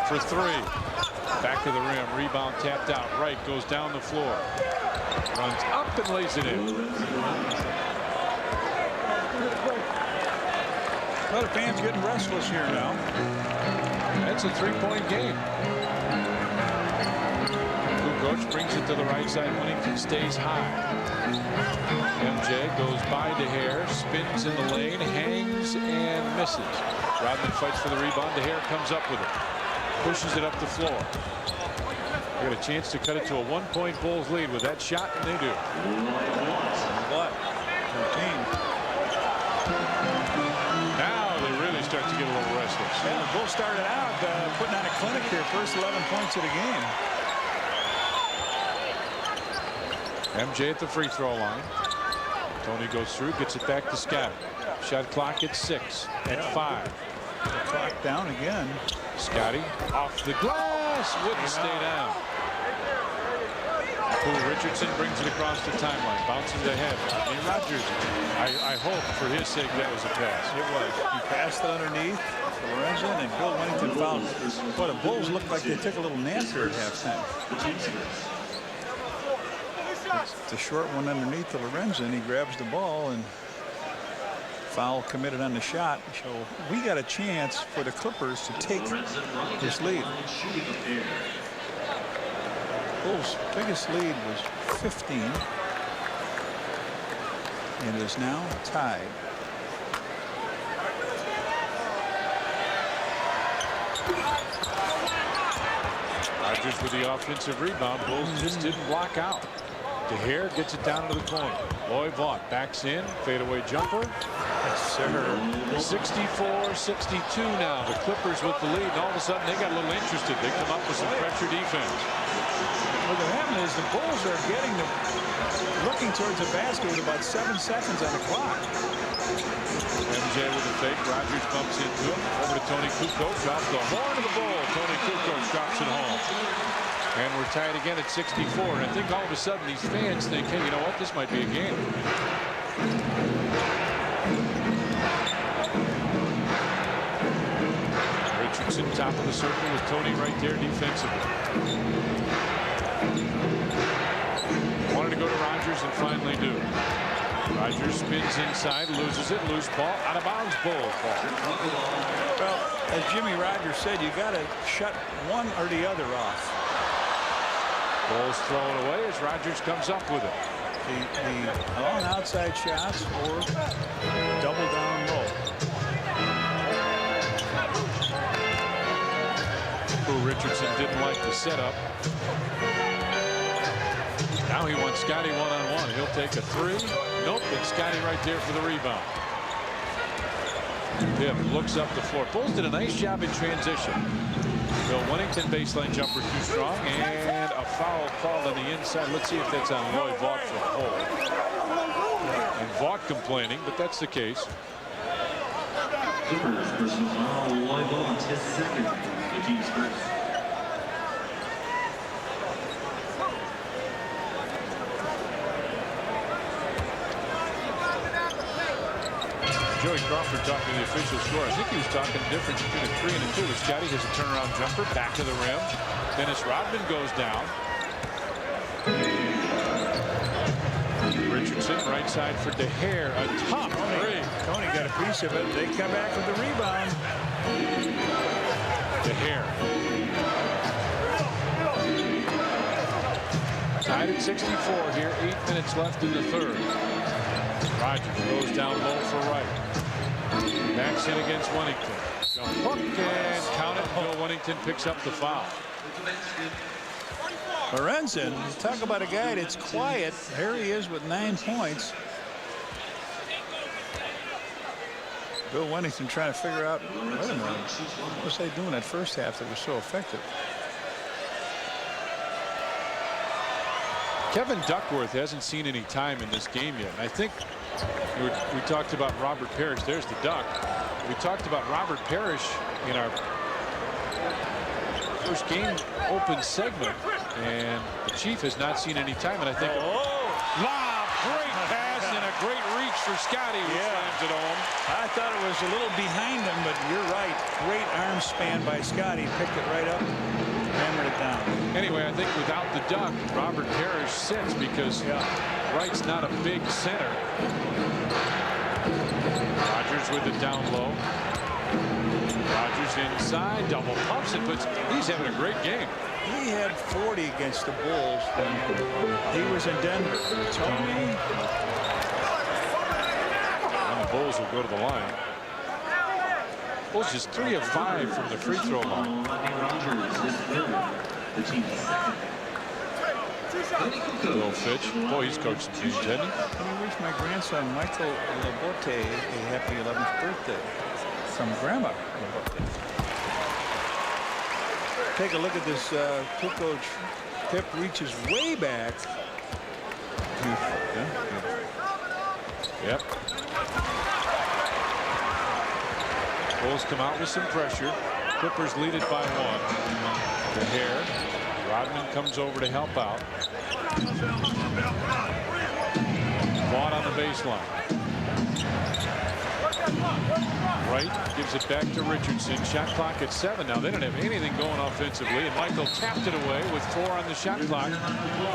for 3. Back of the rim, rebound tapped out. Right, goes down the floor. Runs up and lays it in. Well, the fans getting restless here now. That's a 3-point game. Kukoc brings it to the right side. Winnington stays high. MJ goes by DeHare, spins in the lane, hangs and misses. Rodman fights for the rebound. DeHare comes up with it. Pushes it up the floor. They got a chance to cut it to a 1-point Bulls lead with that shot, and they do. But 13. Now they really start to get a little restless. And the Bulls started out putting on a clinic here. First 11 points of the game. MJ at the free throw line. Tony goes through, gets it back to Scotty. Shot clock at 6, at 5. Clock down again. Scotty off the glass, wouldn't stay down. Pooh Richardson brings it across the timeline, bounces ahead. Rogers, I hope for his sake that was a pass. It was. He passed it underneath Lorenzen, and Bill Winnington fouled. But the Bulls looked like they took a little nap here at halftime. It's a short one underneath to Lorenzen. He grabs the ball, and foul committed on the shot. So we got a chance for the Clippers to take this lead. Bulls' biggest lead was 15, and is now tied. Rogers with the offensive rebound. Bulls just didn't block out. DeHare gets it down to the corner. Loy Vaught backs in, fadeaway jumper. Yes, sir. 64-62 now. The Clippers with the lead, and all of a sudden they got a little interested. They come up with some pressure defense. What happened is the Bulls are looking towards the basket with about 7 seconds on the clock. MJ with a fake. Rogers bumps into him. Over to Tony Kukoc. Off the horn of the ball. Tony Kukoc drops it home. And we're tied again at 64. And I think all of a sudden these fans think, hey, you know what? This might be a game. Richardson top of the circle with Tony right there defensively. Wanted to go to Rogers and finally do. Rogers spins inside, loses it, loose ball, out of bounds, Bulls ball. Well, as Jimmy Rogers said, you got to shut one or the other off. Bulls throw it away as Rogers comes up with it. The long outside shots or double down low. Pooh Richardson didn't like the setup. Now he wants Scotty one-on-one. He'll take a 3. Nope, it's Scotty right there for the rebound. Pip looks up the floor. Bulls did a nice job in transition. Bill Winnington baseline jumper too strong, and a foul called on the inside. Let's see if that's on Loy Vaught for a hold. And Vaught complaining, but that's the case. Clippers personal foul, Loy Vaught, his second, the team's first. Joey Crawford talking to the official score. I think he was talking the difference between a 3 and a 2. As Scotty has a turnaround jumper back to the rim. Dennis Rodman goes down. Richardson right side for DeHare. A tough three. Tony got a piece of it. They come back with the rebound. DeHare. Tied at 64 here. 8 minutes left in the third. Rogers goes down low for Wright. Backs in against Wennington. Jump hook and count it. Bill Wennington picks up the foul. Lorenzen, talk about a guy that's quiet. Here he is with 9 points. Bill Wennington trying to figure out, wait a minute, what was they doing that first half that was so effective? Kevin Duckworth hasn't seen any time in this game yet. And I think we talked about Robert Parrish. There's the Duck. We talked about Robert Parrish in our first game open segment. And the Chief has not seen any time. And I think, lob, great pass and a great reach for Scotty, who slams it home. I thought it was a little behind him, but you're right. Great arm span by Scotty. Picked it right up, hammered it down. Anyway, I think without the Duck, Robert Parrish sits because Wright's not a big center. Rogers with it down low. Rogers inside, double pumps it, but he's having a great game. He had 40 against the Bulls when he was in Denver. Tony. And the Bulls will go to the line. Bulls just 3 of 5 from the free throw line. Bill Fitch. Boy, he's coached some teams, hasn't he? Let me wish my grandson, Michael Labote, a happy 11th birthday from Grandma Labote. Take a look at this. Coach Pip reaches way back. Yep. Bulls come out with some pressure. Clippers lead it by 1. DeHare. Rodman comes over to help out. Vaught on the baseline. Wright gives it back to Richardson. Shot clock at 7 now. They don't have anything going offensively, and Michael tapped it away with 4 on the shot clock.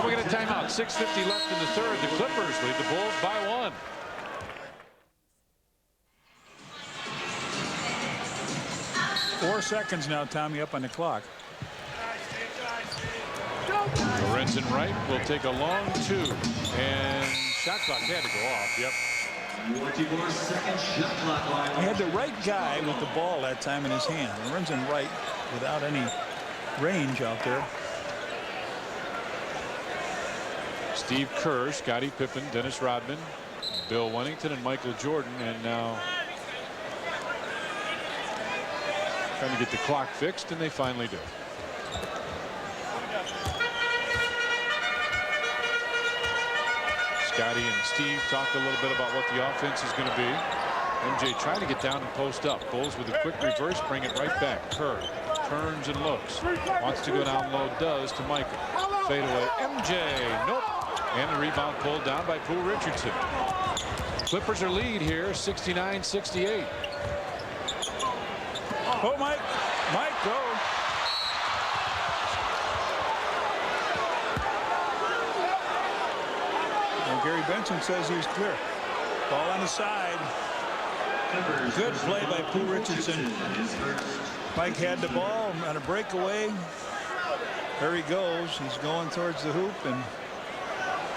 We get a timeout. 6:50 left in the third. The Clippers lead the Bulls by 1. Four seconds now, Tommy, up on the clock. Lorenzen Wright will take a long 2, and shot clock had to go off. Yep. 44-second shot clock line. He had the right guy with the ball that time in his hand. Lorenzen Wright without any range out there. Steve Kerr, Scottie Pippen, Dennis Rodman, Bill Wennington, and Michael Jordan, and now trying to get the clock fixed, and they finally do. Scotty and Steve talked a little bit about what the offense is going to be. MJ trying to get down and post up. Bulls with a quick reverse, bring it right back. Kerr turns and looks. Wants to go down low, does to Michael. Fade away. MJ, nope. And the rebound pulled down by Pooh Richardson. Clippers are lead here, 69-68. Oh, Mike. Mike, go. And Gary Benson says he's clear. Ball on the side. Good play by Pooh Richardson. Mike had the ball on a breakaway. There he goes. He's going towards the hoop, and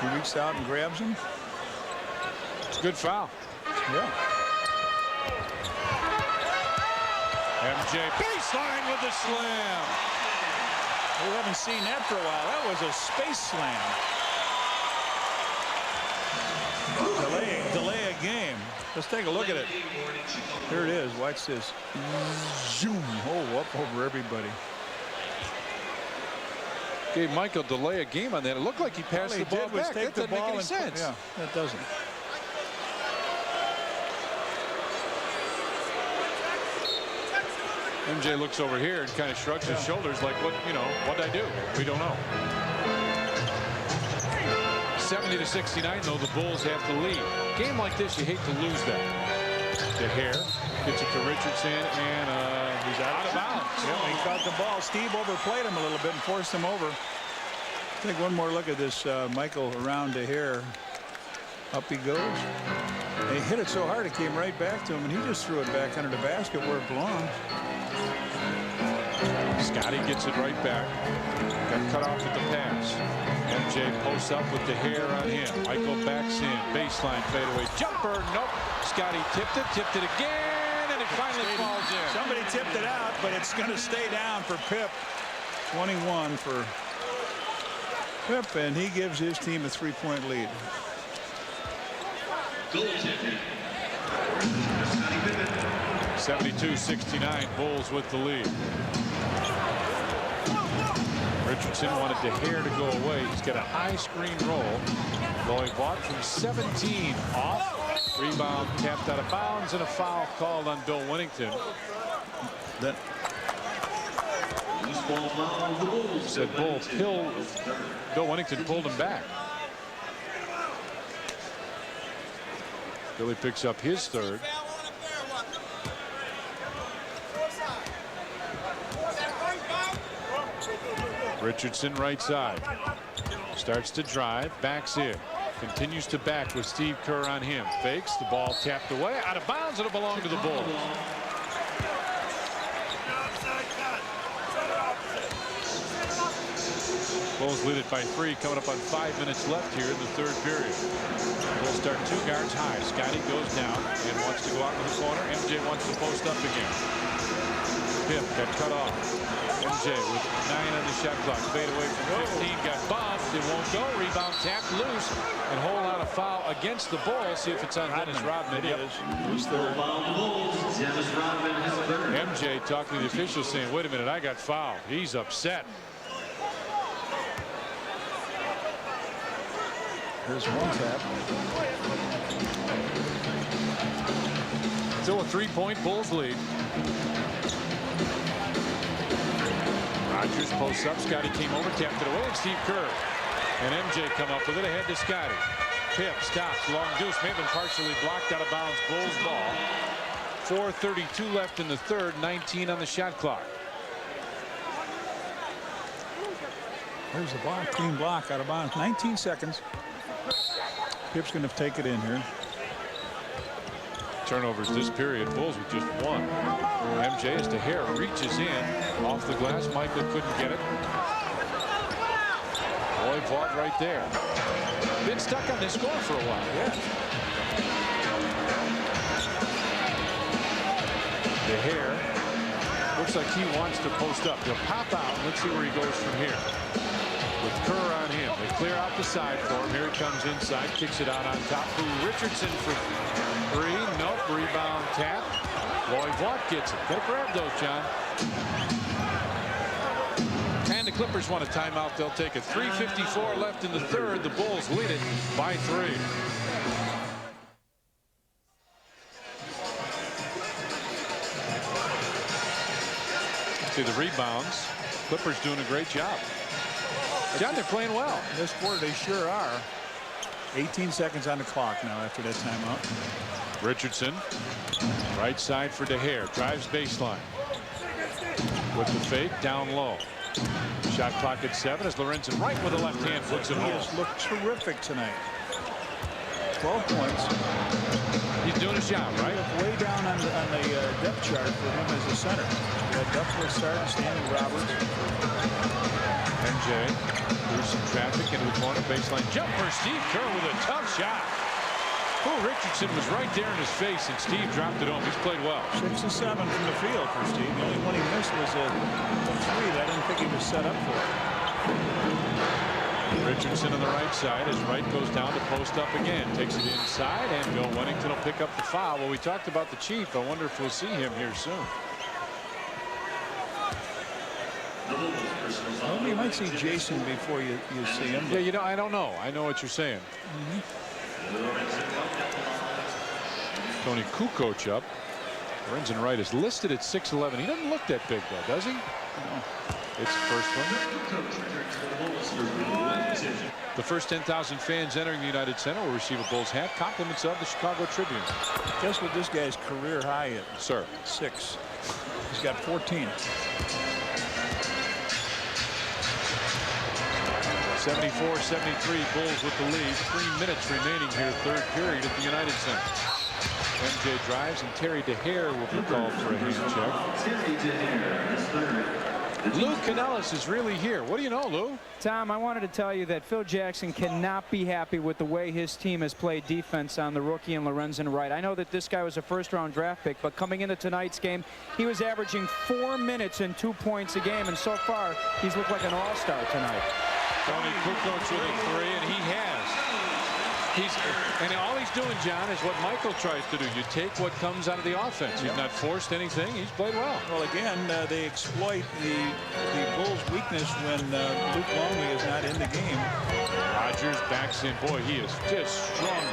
he reached out and grabs him. It's a good foul. Yeah. MJ baseline with the slam. We haven't seen that for a while. That was a space slam. Delay a game. Let's take a look at it. Here it is. Watch this. Zoom. Oh, up over everybody. Gave Michael delay a game on that. It looked like he passed the ball back. That doesn't make any sense. Yeah, that doesn't. MJ looks over here and kind of shrugs his shoulders like, what, you know, what'd I do? We don't know. 70-69, though, the Bulls have the lead. Game like this, you hate to lose that. De Gea gets it to Richardson, and he's out of bounds. Yeah, he caught the ball. Steve overplayed him a little bit and forced him over. Take one more look at this. Michael around De Gea. Up he goes. They hit it so hard it came right back to him, and he just threw it back under the basket where it belongs. Scotty gets it right back. Got cut off at the pass. MJ posts up with De Gea on him. Michael backs in. Baseline fadeaway jumper. Nope. Scotty tipped it again, and it finally falls in. Somebody tipped it out, but it's going to stay down for Pip. 21 for Pip, and he gives his team a 3-point lead. 72-69, Bulls with the lead. Richardson wanted De Gea to go away. He's got a high screen roll. Voivod from 17 off. Rebound tapped out of bounds, and a foul called on Bill Wennington. That said Bill Wennington pulled him back. Billy picks up his third. Richardson right side. Starts to drive, backs in. Continues to back with Steve Kerr on him. Fakes, the ball tapped away, out of bounds, it'll belong to the Bulls. Bulls lead it by 3, coming up on 5 minutes left here in the third period. Bulls start 2 guards high. Scotty goes down and wants to go out to the corner. MJ wants to post up again. Pip got cut off. MJ with 9 on the shot clock. Fade away from 15. Got bumped. It won't go. Rebound tapped loose. And hold out a foul against the Bulls. See if it's on Dennis Rodman. it is. He's third. MJ talking to the official saying, wait a minute, I got fouled. He's upset. Here's one tap. Still a 3-point Bulls lead. Rodgers posts up. Scotty came over, tapped it away, and Steve Kerr and MJ come up with it ahead to Scotty. Pip stops. Long deuce may have been partially blocked out of bounds. Bulls ball. 4:32 left in the third. 19 on the shot clock. There's the block. Clean block out of bounds. 19 seconds. Pip's going to take it in here. Turnovers this period. Bulls with just 1. MJ as De Gea reaches in off the glass. Michael couldn't get it. Voivod right there. Been stuck on this score for a while. Yeah. De Gea looks like he wants to post up. He'll pop out. Let's see where he goes from here. With Kerr on him. They clear out the side for him. Here he comes inside. Kicks it out on top. Richardson for 3. Nope. Rebound tap. Voivod gets it. Gotta grab those, John. And the Clippers want a timeout. They'll take it. 3:54 left in the third. The Bulls lead it by 3. See the rebounds. Clippers doing a great job. John, they're playing well. This quarter, they sure are. 18 seconds on the clock now after that timeout. Richardson, right side for De Gea. Drives baseline. With the fake, down low. Shot clock at 7 as Lorenzen right with the left hand puts it He home. has looked terrific tonight. 12 points. He's doing his job, right? Way down on the depth chart for him as a center. Duckworth starting, Stanley Roberts. MJ through some traffic into the corner. Baseline jumper. Steve Kerr with a tough shot. Richardson was right there in his face, and Steve dropped it home. He's played well. 6 of 7 from the field for Steve. The only one he missed was a 3 that I didn't think he was set up for. Richardson on the right side as Wright goes down to post up again. Takes it inside, and Bill Wennington will pick up the foul. Well, we talked about the Chief. I wonder if we'll see him here soon. Well, you might see Jason before you see him. Yeah, you know, I don't know. I know what you're saying. Tony Kukoc up. Lorenzen Wright is listed at 6'11". He doesn't look that big, though, does he? No. It's the first one. The first 10,000 fans entering the United Center will receive a Bulls hat. Compliments of the Chicago Tribune. Guess what this guy's career high is? Sir. 6. He's got 14. 74-73, Bulls with the lead. 3 minutes remaining here, third period at the United Center. MJ drives, and Terry DeHare will be called for a hand check. Lou Canellis is really here. What do you know, Lou? Tom, I wanted to tell you that Phil Jackson cannot be happy with the way his team has played defense on the rookie and Lorenzen Wright. I know that this guy was a first-round draft pick, but coming into tonight's game, he was averaging 4 minutes and 2 points a game, and so far, he's looked like an all-star tonight. Tony Kukoc with a 3, and he has. And all he's doing, John, is what Michael tries to do. You take what comes out of the offense. He's not forced anything. He's played well. Well, again, they exploit the Bulls' weakness when Luke Longley is not in the game. Rogers backs in. Boy, he is just strong.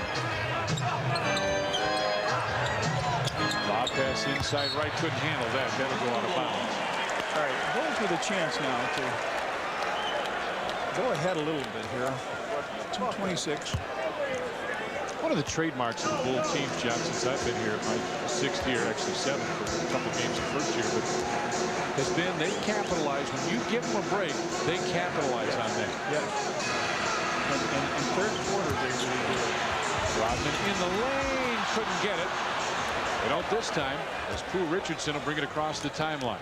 Lob pass inside right. Couldn't handle that. That'll go out of bounds. All right, Bulls with a chance now to go ahead a little bit here. 2:26. One of the trademarks of the Bull teams, John, since I've been here, my 6th year, actually 7th for a couple games the first year, but has been they capitalize. When you give them a break, they capitalize on that. Yeah. And third quarter, they really do it. Rodman in the lane, couldn't get it. They don't this time, as Pooh Richardson will bring it across the timeline.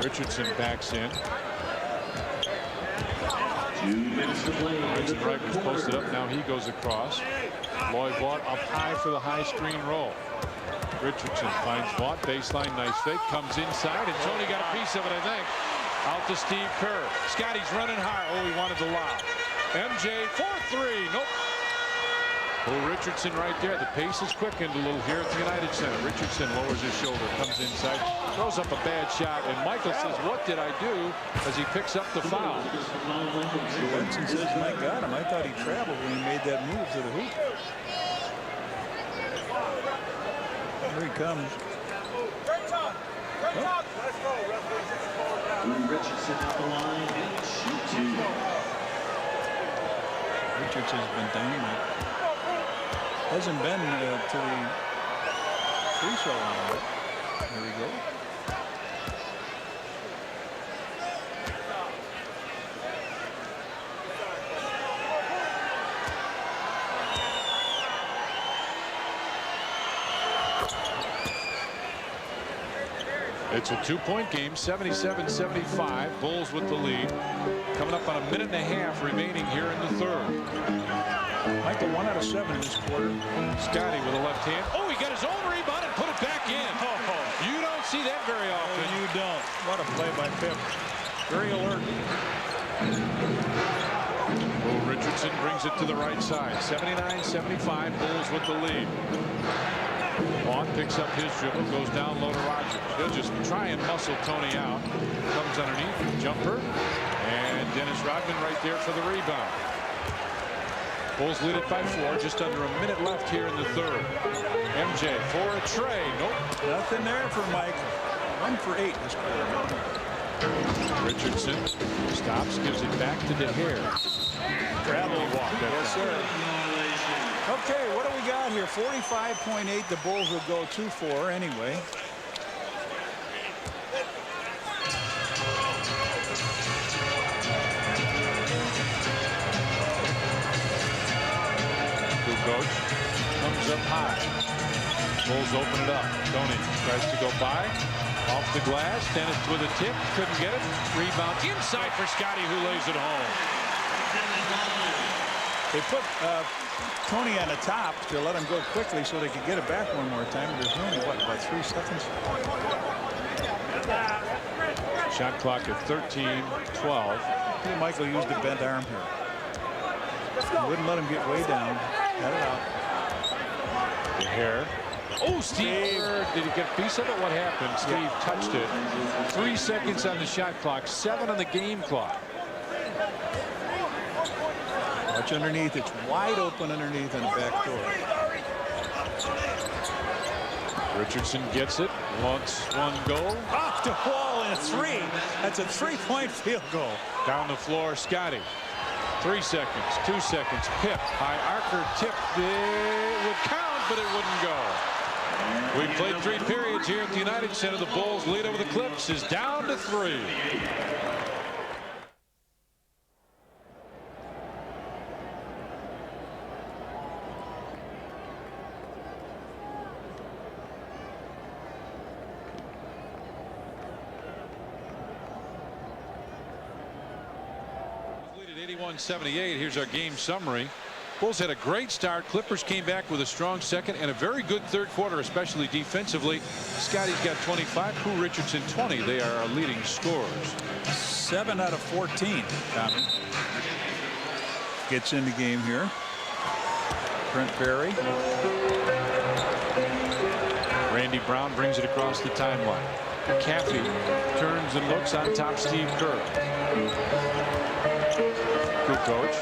Richardson backs in. 2 minutes to play. Lorenzen Wright was posted up. Now he goes across. Lloyd Vaught up high for the high screen roll. Richardson finds Vaught. Baseline, nice fake. Comes inside, and Tony got a piece of it, I think. Out to Steve Kerr. Scotty's running hard. Oh, he wanted the lob. MJ for 3. Nope. Pooh Richardson right there. The pace is quickened a little here at the United Center. Richardson lowers his shoulder, comes inside, throws up a bad shot, and Michael says, "What did I do?" as he picks up the foul. Lorenzen says, "My God, I thought he traveled when he made that move to the hoop." Here he comes. Richardson at the line and shoot 2. Richardson's been dynamite. Hasn't been to the free throw line yet. Here we go. It's a 2-point game, 77-75. Bulls with the lead. Coming up on a minute and a half remaining here in the third. Michael, 1 out of 7 in this quarter. Scotty with a left hand. Oh, he got his own rebound and put it back in. You don't see that very often. You don't. What a play by Pip. Very alert. Will Richardson brings it to the right side. 79-75. Bulls with the lead. Vaughn picks up his dribble, goes down low to Rogers. He'll just try and muscle Tony out. Comes underneath, jumper, and Dennis Rodman right there for the rebound. Bulls lead it by 4, just under a minute left here in the third. MJ for a tray. Nope. Nothing there for Mike. 1 for 8 this quarter. Richardson stops, gives it back to DeHare. Travel walk. Yes, sir. Okay, what do we got here? 45.8. The Bulls will go 2-4 anyway. Kukoc comes up high. Bulls open it up. Tony tries to go by. Off the glass. Dennis with a tip. Couldn't get it. Rebound inside for Scotty, who lays it home. They put Tony on the top to let him go quickly so they could get it back one more time. There's only, what, about 3 seconds? Shot clock at 13-12. Michael used a bent arm here. Wouldn't let him get way down. Got it out. DeHare. Oh, Steve. Did he get a piece of it? What happened? Steve touched it. 3 seconds on the shot clock. 7 on the game clock. Watch underneath. It's wide open underneath on the back door. Richardson gets it. Wants one goal. Off the wall and a 3. That's a 3-point field goal. Down the floor, Scotty. 3 seconds, 2 seconds. Pip, high arcer, tipped. It would count, but it wouldn't go. We've played 3 periods here at the United Center. The Bulls lead over the Clips is down to 3. Lead at 81-78. Here's our game summary. Bulls had a great start. Clippers came back with a strong second and a very good third quarter, especially defensively. Scotty's got 25. Pooh Richardson 20. They are our leading scorers. 7 out of 14. Tommy gets in the game here. Brent Barry. Randy Brown brings it across the timeline. Caffey turns and looks on top. Steve Kerr. Coach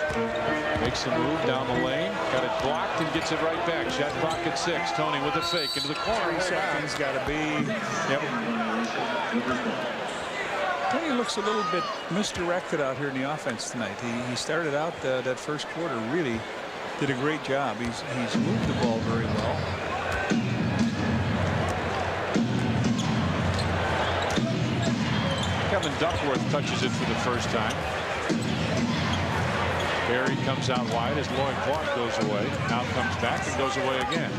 makes a move down the lane, got it blocked and gets it right back. Shot clock at 6. Tony with a fake into the corner. 3 seconds got to be. Yep. Tony looks a little bit misdirected out here in the offense tonight. He started out that first quarter, really did a great job. He's moved the ball very well. Kevin Duckworth touches it for the first time. Barry comes out wide as Lloyd Clark goes away. Now comes back and goes away again.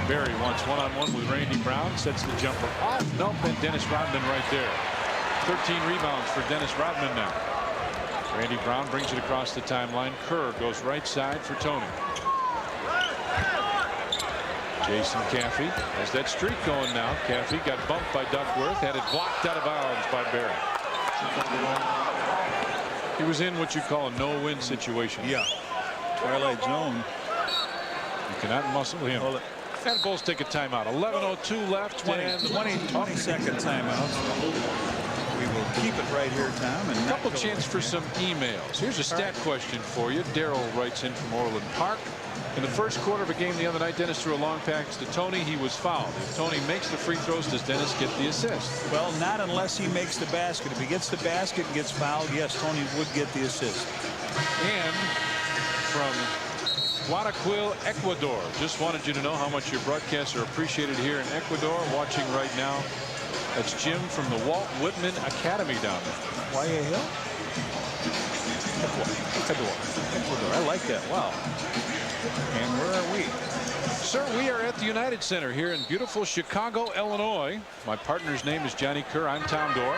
Barry wants one-on-one with Randy Brown. Sets the jumper off. Nope. And Dennis Rodman right there. 13 rebounds for Dennis Rodman now. Randy Brown brings it across the timeline. Kerr goes right side for Tony. Jason Caffey has that streak going now. Caffey got bumped by Duckworth. Had it blocked out of bounds by Barry. He was in what you call a no-win situation. Yeah. Twilight zone. You cannot muscle him. Hold it. And Bulls take a timeout. 11:02 left. 20-second timeout. We will keep it right here, Tom. And A couple chance for some emails. Here's a stat question for you. Daryl writes in from Orland Park. In the first quarter of a game the other night, Dennis threw a long pass to Tony. He was fouled. If Tony makes the free throws, does Dennis get the assist? Well, not unless he makes the basket. If he gets the basket and gets fouled, yes, Tony would get the assist. And from Guayaquil, Ecuador. Just wanted you to know how much your broadcasts are appreciated here in Ecuador. Watching right now, that's Jim from the Walt Whitman Academy down there. Guayaquil? Ecuador. I like that. Wow. And where are we? Sir, we are at the United Center here in beautiful Chicago, Illinois. My partner's name is Johnny Kerr. I'm Tom Dorr.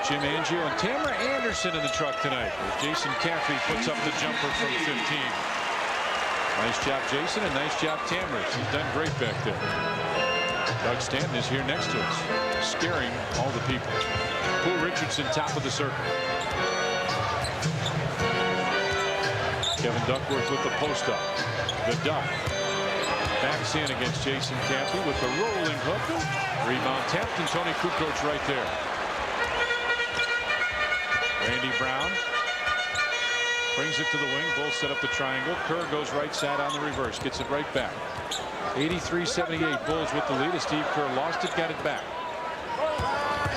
Jim Angio and Tamara Anderson in the truck tonight. As Jason Caffey puts up the jumper from 15. Nice job, Jason, and nice job, Tamara. She's done great back there. Doug Stanton is here next to us, scaring all the people. Pooh Richardson, top of the circle. Kevin Duckworth with the post-up. The Duck backs in against Jason Caffey with the rolling hook. Rebound tapped, and Tony Kukoc right there. Randy Brown brings it to the wing. Bulls set up the triangle. Kerr goes right side on the reverse. Gets it right back. 83-78. Bulls with the lead. As Steve Kerr lost it, got it back.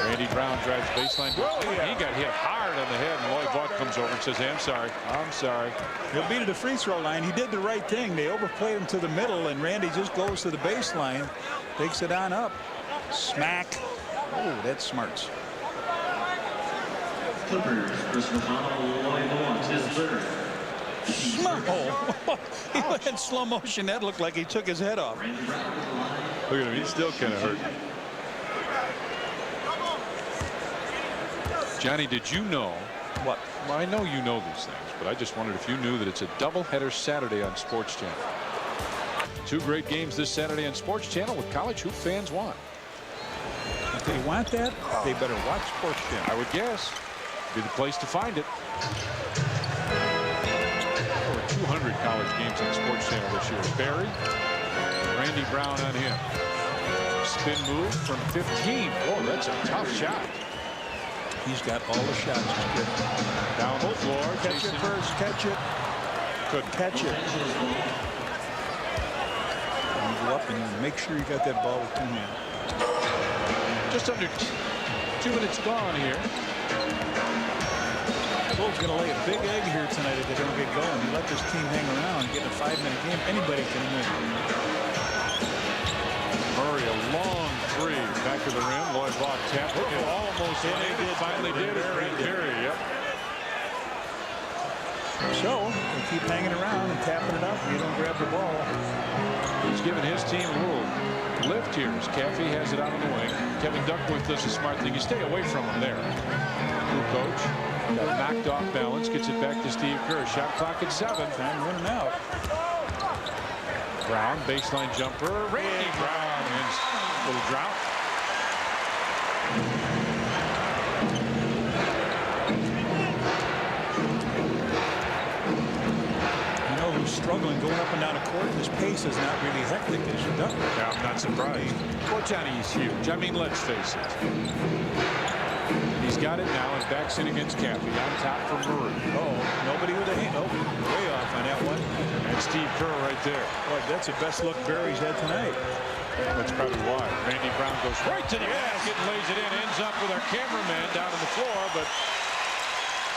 Randy Brown drives baseline. He got hit hard on the head, and Lloyd Vaught comes over and says, hey, I'm sorry. I'm sorry. He'll be to the free throw line. He did the right thing. They overplayed him to the middle, and Randy just goes to the baseline, takes it on up. Smack. Oh, that's smarts. Clippers, personal foul, Lloyd Vaught, his third. Oh, he went in slow motion. That looked like he took his head off. Look at him. He's still kind of hurt. Johnny, did you know? What? Well, I know you know these things, but I just wondered if you knew that it's a doubleheader Saturday on Sports Channel. 2 great games this Saturday on Sports Channel with college hoop fans want. If they want that, they better watch Sports Channel. I would guess. Be the place to find it. Over 200 college games on Sports Channel this year. Barry, Randy Brown on him. Spin move from 15. Oh, that's a tough shot. He's got all the shots. Down the floor. Catch Jason. it first. Catch it. Couldn't Catch it. And go up and make sure you got that ball with 2 hands. Just under 2 minutes gone here. Bulls going to lay a big egg here tonight if they don't get going. You let this team hang around, get a 5-minute game, anybody can win. Murray, a long three back of the rim. Lloyd Vaught tapped it. It almost hit it. It finally did. Berry, yep. So they keep hanging around and tapping it up. You don't grab the ball. He's giving his team a little lift here as Caffey has it out on the wing. Kevin Duckworth does a smart thing. You stay away from him there. Coach got knocked off balance. Gets it back to Steve Kerr. Shot clock at 7. Time running out. Brown, baseline jumper. Randy Brown ends a little drought. Struggling going up and down the court. His pace is not really hectic as you duck. Yeah, I'm not surprised. Cortani is huge. I mean, let's face it. He's got it now and backs in against Caffey on top for Murray. Oh, nobody with a hand. Oh, way off on that one. And Steve Kerr right there. Boy, that's the best look Barry's had tonight. That's probably why. Randy Brown goes right to the basket and lays it in. Ends up with our cameraman down on the floor, but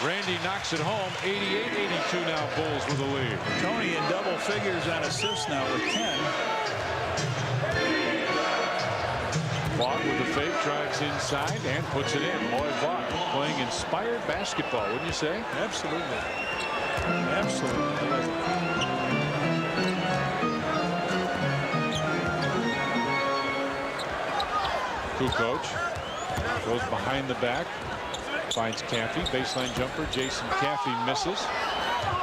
Randy knocks it home. 88-82 now. Bulls with the lead. Tony in double figures on assists now with 10. Vaught with the fake, drives inside and puts it in. Lloyd Vaught playing inspired basketball, wouldn't you say? Absolutely. Absolutely. Kukoc goes behind the back. Finds Caffey. Baseline jumper. Jason Caffey misses.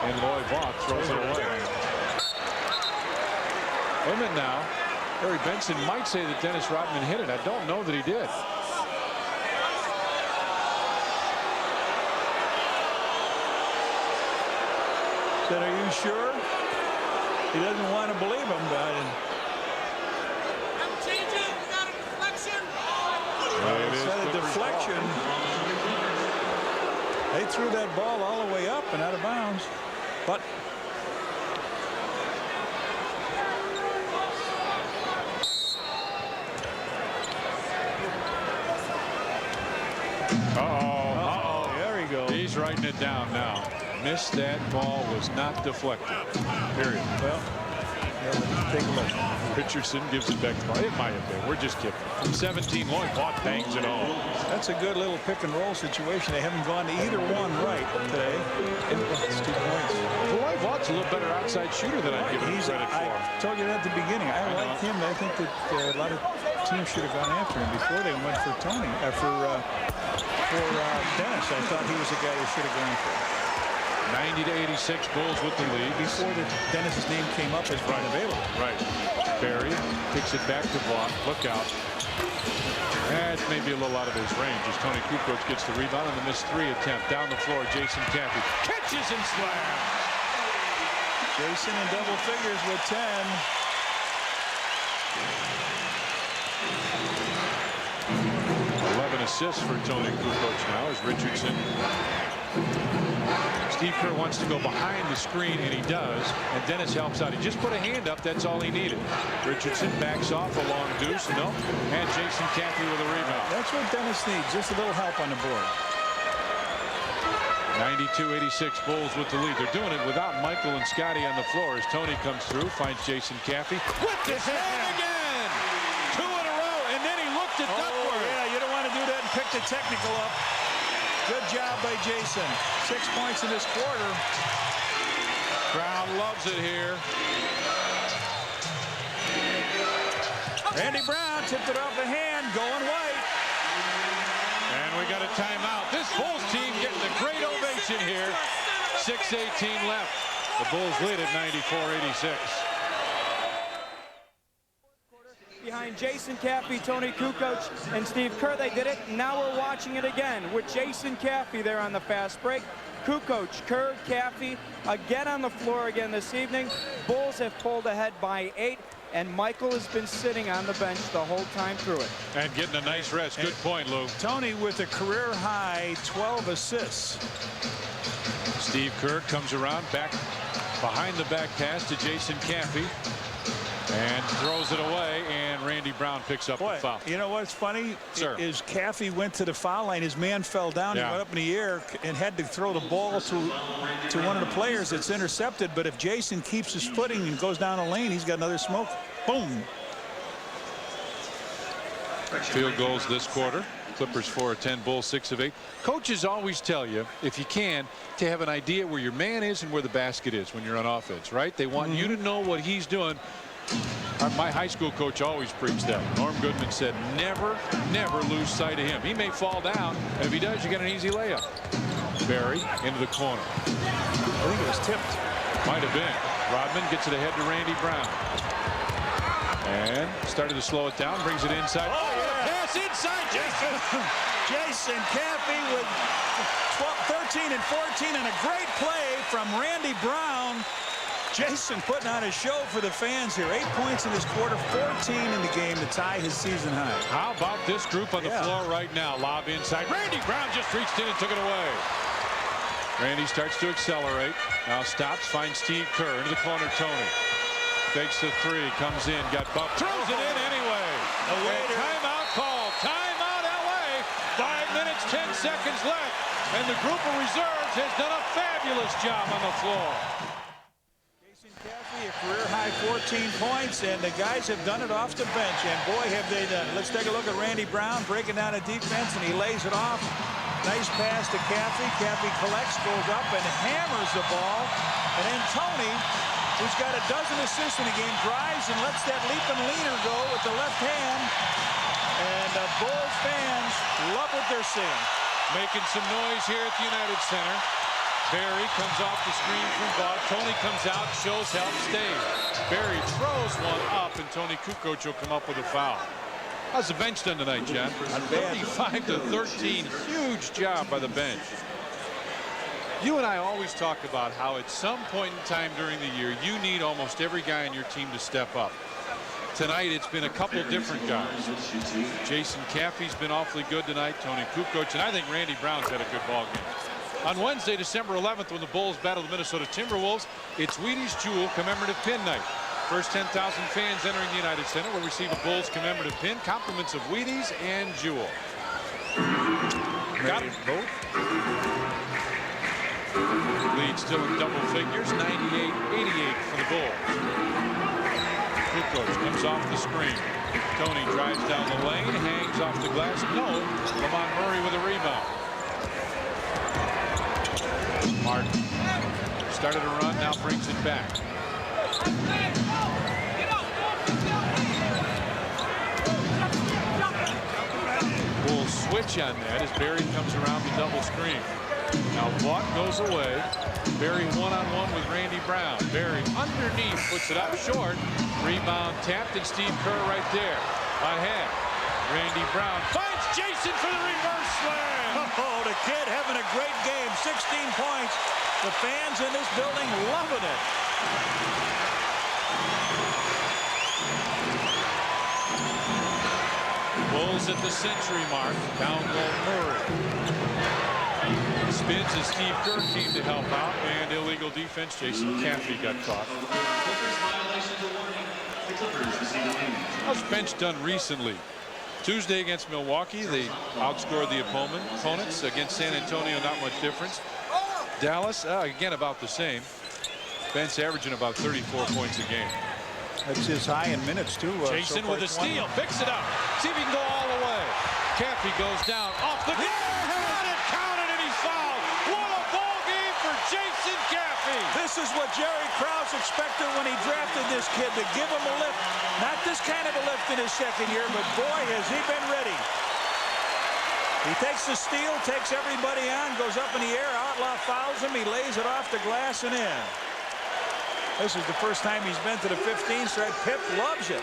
And Lloyd Vaught throws it away. Wait a minute now. Larry Benson might say that Dennis Rodman hit it. I don't know that he did. Said, are you sure? He doesn't want to believe him, but I'm changing. We got a deflection. Instead of deflection, they threw that ball all the way up and out of bounds. But there he goes. He's writing it down now. Missed that ball, was not deflected. Period. Well, take a look. Richardson gives it back to Vaught. It might have been. We're just kidding. From 17, Lloyd Vaught bangs it home. That's a good little pick and roll situation. They haven't gone to either one right today. It's 2 points. Lloyd Vaught's a little better outside shooter than I'd give him credit for. I told you that at the beginning. I like him. I think that a lot of teams should have gone after him before they went for Tony. For Dennis, I thought he was the guy they should have gone for. 90-86, Bulls with the lead. Before Dennis's name came up as being available. Right. Barry kicks it back to Vaught. Look out. That's maybe a little out of his range as Tony Kukoc gets the rebound on the missed 3 attempt. Down the floor, Jason Caffey catches and slams. Jason in double figures with 10. Assists for Tony Kukoc now as Richardson. Steve Kerr wants to go behind the screen, and he does. And Dennis helps out. He just put a hand up. That's all he needed. Richardson backs off a long deuce. No. And Jason Caffey with a rebound. That's what Dennis needs. Just a little help on the board. 92-86 Bulls with the lead. They're doing it without Michael and Scotty on the floor as Tony comes through, finds Jason Caffey with this hand again. 2 in a row, and then he looked at Duckworth. Yeah, you don't want to do that and pick the technical up. Good job by Jason. 6 points in this quarter. Crowd loves it here. Randy Brown tipped it off the hand, going white. And we got a timeout. This Bulls team getting a great ovation here. 6:18 left. The Bulls lead at 94-86. Behind Jason Caffey, Tony Kukoc, and Steve Kerr, they did it. Now we're watching it again with Jason Caffey there on the fast break. Kukoc, Kerr, Caffey again on the floor again this evening. Bulls have pulled ahead by 8, and Michael has been sitting on the bench the whole time through it. And getting a nice rest. Good point, Lou. Tony with a career high 12 assists. Steve Kerr comes around back behind the back pass to Jason Caffey. And throws it away, and Randy Brown picks up the foul. You know what's funny? Sir. Is Caffey went to the foul line. His man fell down. Yeah. He went up in the air and had to throw the ball to one of the players that's intercepted. But if Jason keeps his footing and goes down the lane, he's got another smoke. Boom. Field goals this quarter. Clippers 4 of 10, Bulls 6 of 8. Coaches always tell you, if you can, to have an idea where your man is and where the basket is when you're on offense, right? They want you to know what he's doing. My high school coach always preached that. Norm Goodman said, never lose sight of him. He may fall down, and if he does, you get an easy layup. Barry into the corner. I think it was tipped. Might have been. Rodman gets it ahead to Randy Brown. And started to slow it down, brings it inside. Oh, yeah. Pass inside, Jason. Jason Caffey with 13 and 14 and a great play from Randy Brown. Jason putting on a show for the fans here. 8 points in this quarter, 14 in the game to tie his season high. How about this group on the floor right now? Lob inside. Randy Brown just reached in and took it away. Randy starts to accelerate. Now stops, finds Steve Kerr into the corner. Tony fakes the three, comes in, got bumped, throws it in anyway. Timeout call. Timeout LA. 5 minutes, 10 seconds left. And the group of reserves has done a fabulous job on the floor. Caffey, a career-high 14 points, and the guys have done it off the bench, and boy, have they done it. Let's take a look at Randy Brown breaking down a defense, and he lays it off. Nice pass to Caffey. Caffey collects, goes up, and hammers the ball. And then Tony, who's got a dozen assists in the game, drives and lets that leaping leaner go with the left hand. And the Bulls fans love what they're seeing. Making some noise here at the United Center. Barry comes off the screen from Buck. Tony comes out, shows help, stays. Barry throws one up, and Tony Kukoc will come up with a foul. How's the bench done tonight, John? 35 to 13. Huge job by the bench. You and I always talk about how at some point in time during the year, you need almost every guy on your team to step up. Tonight, it's been a couple different guys. Jason Caffey's been awfully good tonight. Tony Kukoc, and I think Randy Brown's had a good ball game. On Wednesday, December 11th, when the Bulls battle the Minnesota Timberwolves, it's Wheaties Jewel commemorative pin night. First 10,000 fans entering the United Center will receive a Bulls commemorative pin, compliments of Wheaties and Jewel. Got it both. Lead still in double figures, 98-88 for the Bulls. Kukoc comes off the screen. Tony drives down the lane, hangs off the glass. No, Lamont Murray with a rebound. Martin started a run, now brings it back. Bulls switch on that as Barry comes around the double screen. Now Vaught goes away. Barry one-on-one with Randy Brown. Barry underneath, puts it up short. Rebound tapped, and Steve Kerr right there. Ahead. Randy Brown finds Jason for the reverse slam. Oh, the kid having a great game. 16 points. The fans in this building loving it. Bulls at the century mark. Down low Murray. Spins as Steve Kerr came to help out, and illegal defense. Jason Caffey got caught. How's bench done recently? Tuesday against Milwaukee, they outscored the opponents. Against San Antonio, not much difference. Dallas, again, about the same. Bench averaging about 34 points a game. That's his high in minutes, too. Jason with a steal, picks it up. See if he can go all the way. Caffey goes down, off the got it, counted, and he's fouled. What a ball game for Jason Caffey. This is what Jerry Krause expected when he drafted this kid, to give him a lift. Not this kind of a lift in his second year, but boy, has he been ready. He takes the steal, takes everybody on, goes up in the air. Outlaw fouls him. He lays it off the glass and in. This is the first time he's been to the 15 stripe. Pip loves it.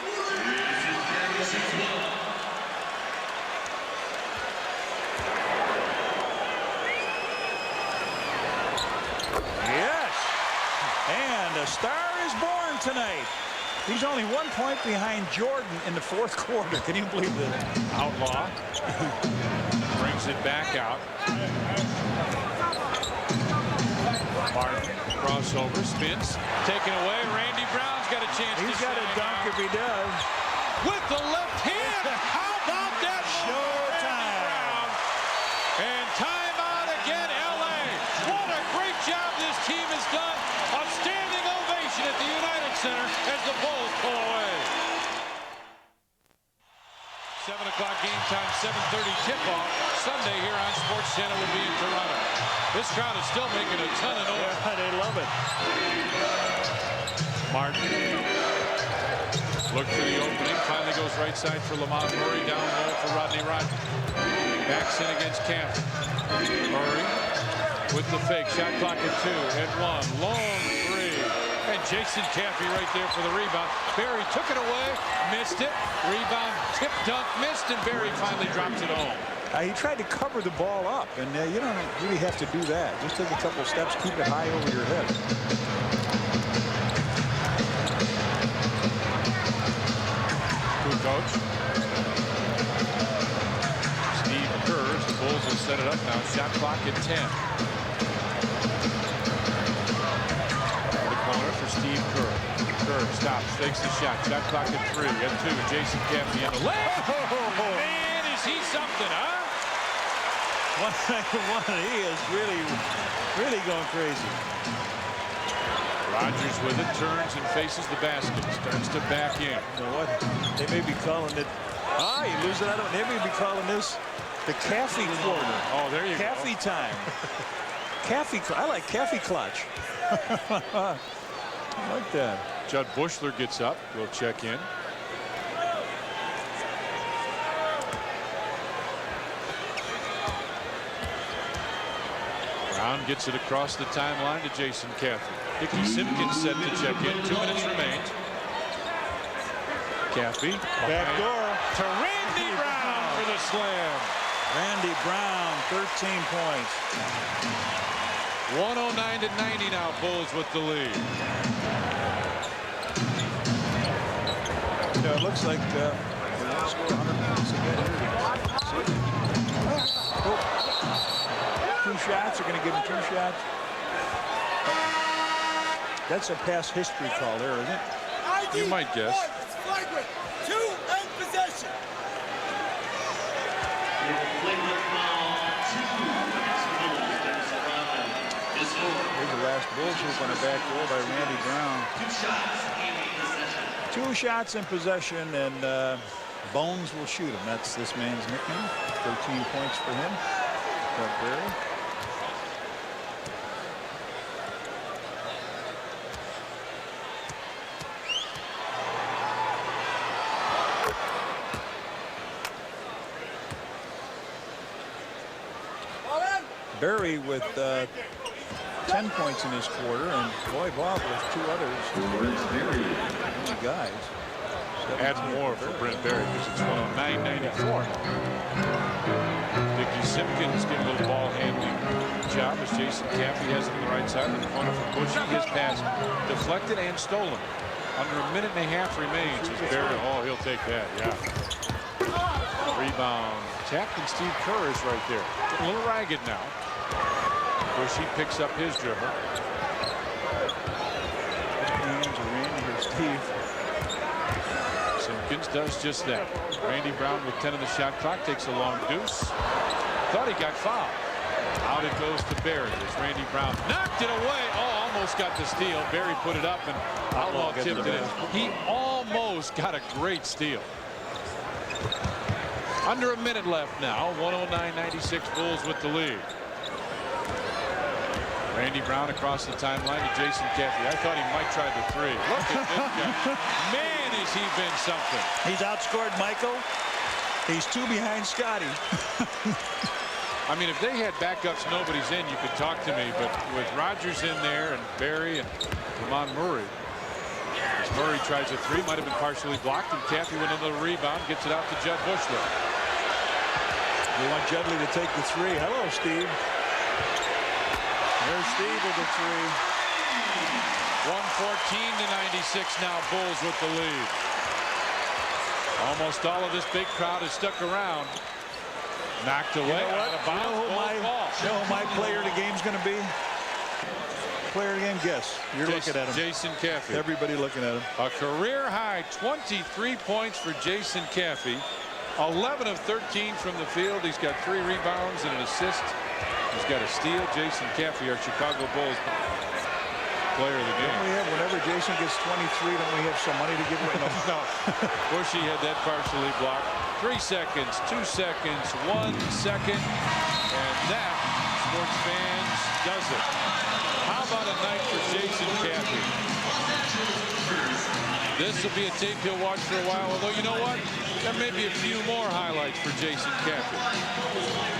Yes. And a star is born tonight. He's only 1 point behind Jordan in the fourth quarter. Can you believe that? Outlaw brings it back out. Martin crossover, spins, taken away. Randy Brown's He's got a chance. He's got a dunk if he does. With the left hand. How about that? Showtime. And timeout again, LA. What a great job this team has done. A standing ovation at the United Center as the Bulls pull away. 7 o'clock game time, 7:30 tip-off. Sunday here on Sports Channel will be in Toronto. This crowd is still making a ton of noise. Yeah, they love it. Martin look for the opening. Finally goes right side for Lamont Murray. Down low for Rodney Rogers. Backs in against Camp. Murray with the fake. Shot clock at 2. At 1. Long three. And Jason Caffey right there for the rebound. Barry took it away. Missed it. Rebound. Tip dunk. Missed. And Barry finally drops it home. He tried to cover the ball up. And you don't really have to do that. Just take a couple steps. Keep it high over your head. Coach. Steve Kerr. The Bulls will set it up now. Shot clock at 10. The corner for Steve Kerr. Kerr stops, fakes the shot. Shot clock at 3. At 2. Jason Caffey in the lane. Man, is he something, huh? He is really going crazy. Rogers with it, turns and faces the basket. Starts to back in. You know what? They may be calling it. You lose it out of it. They may be calling this the Caffey corner. Oh, there you Caffey time. Caffey. I like Caffey clutch. I like that. Judd Bushler gets up. We'll check in. Brown gets it across the timeline to Jason Caffey. Dickie Simpkins set to check in. 2 minutes remain. Caffey. Back door. To Randy Brown for the slam. Randy Brown, 13 points. 109-90 now. Bulls with the lead. You know, it looks like we're going to score 100 points again. Two shots. They're going to give him 2 shots. That's a pass history call there, isn't it? You might guess. It's flagrant. 2 and possession. Here's the last Bulls hoop on the back door by Randy Brown. 2 shots in possession, and Bones will shoot him. That's this man's nickname. 13 points for him. Fred Barry. Barry with 10 points in his quarter, and Boy Bob with 2 others. Only guys. Add more for Brent Barry because it's 109-94. Dickie Simpkins getting a little ball handling job as Jason Caffey has it on the right side in the corner for Bushy. His pass deflected and stolen. Under a minute and a half remains. As Barry, he'll take that, yeah. Rebound tapped, and Steve Kerr is right there. Getting a little ragged now. Bushy picks up his dribble. Hands are Randy or Steve. Simpkins does just that. Randy Brown with 10 on the shot clock takes a long deuce. Thought he got fouled. Out it goes to Barry as Randy Brown knocked it away. Almost got the steal. Barry put it up and Outlaw tipped it in. He almost got a great steal. Under a minute left now. 109-96 Bulls with the lead. Randy Brown across the timeline to Jason Caffey. I thought he might try the 3. Look at this guy. Man, has he been something. He's outscored Michael. He's 2 behind Scotty. I mean, if they had backups, nobody's in, you could talk to me. But with Rogers in there and Barry and Lamont Murray, as Murray tries a 3, might have been partially blocked, and Caffey with another rebound, gets it out to Judd Bushler. You want Judley to take the 3. Hello, Steve. There's Steve with the 3. 114-96 now. Bulls with the lead. Almost all of this big crowd is stuck around. Knocked away. You know what? Out of bounds. You know who my player of the game's going to be? player of the game? Guess. You're looking at him. Jason Caffey. Everybody looking at him. A career high 23 points for Jason Caffey. 11 of 13 from the field. He's got 3 rebounds and an assist. He's got a steal. Jason Caffey, our Chicago Bulls player of the game. Whenever Jason gets 23, don't we have some money to give away? No. Bushy had that partially blocked. 3 seconds, 2 seconds, 1 second, and that, sports fans, does it. How about a night for Jason Caffey? This will be a tape he'll watch for a while, although you know what? There may be a few more highlights for Jason Caffey.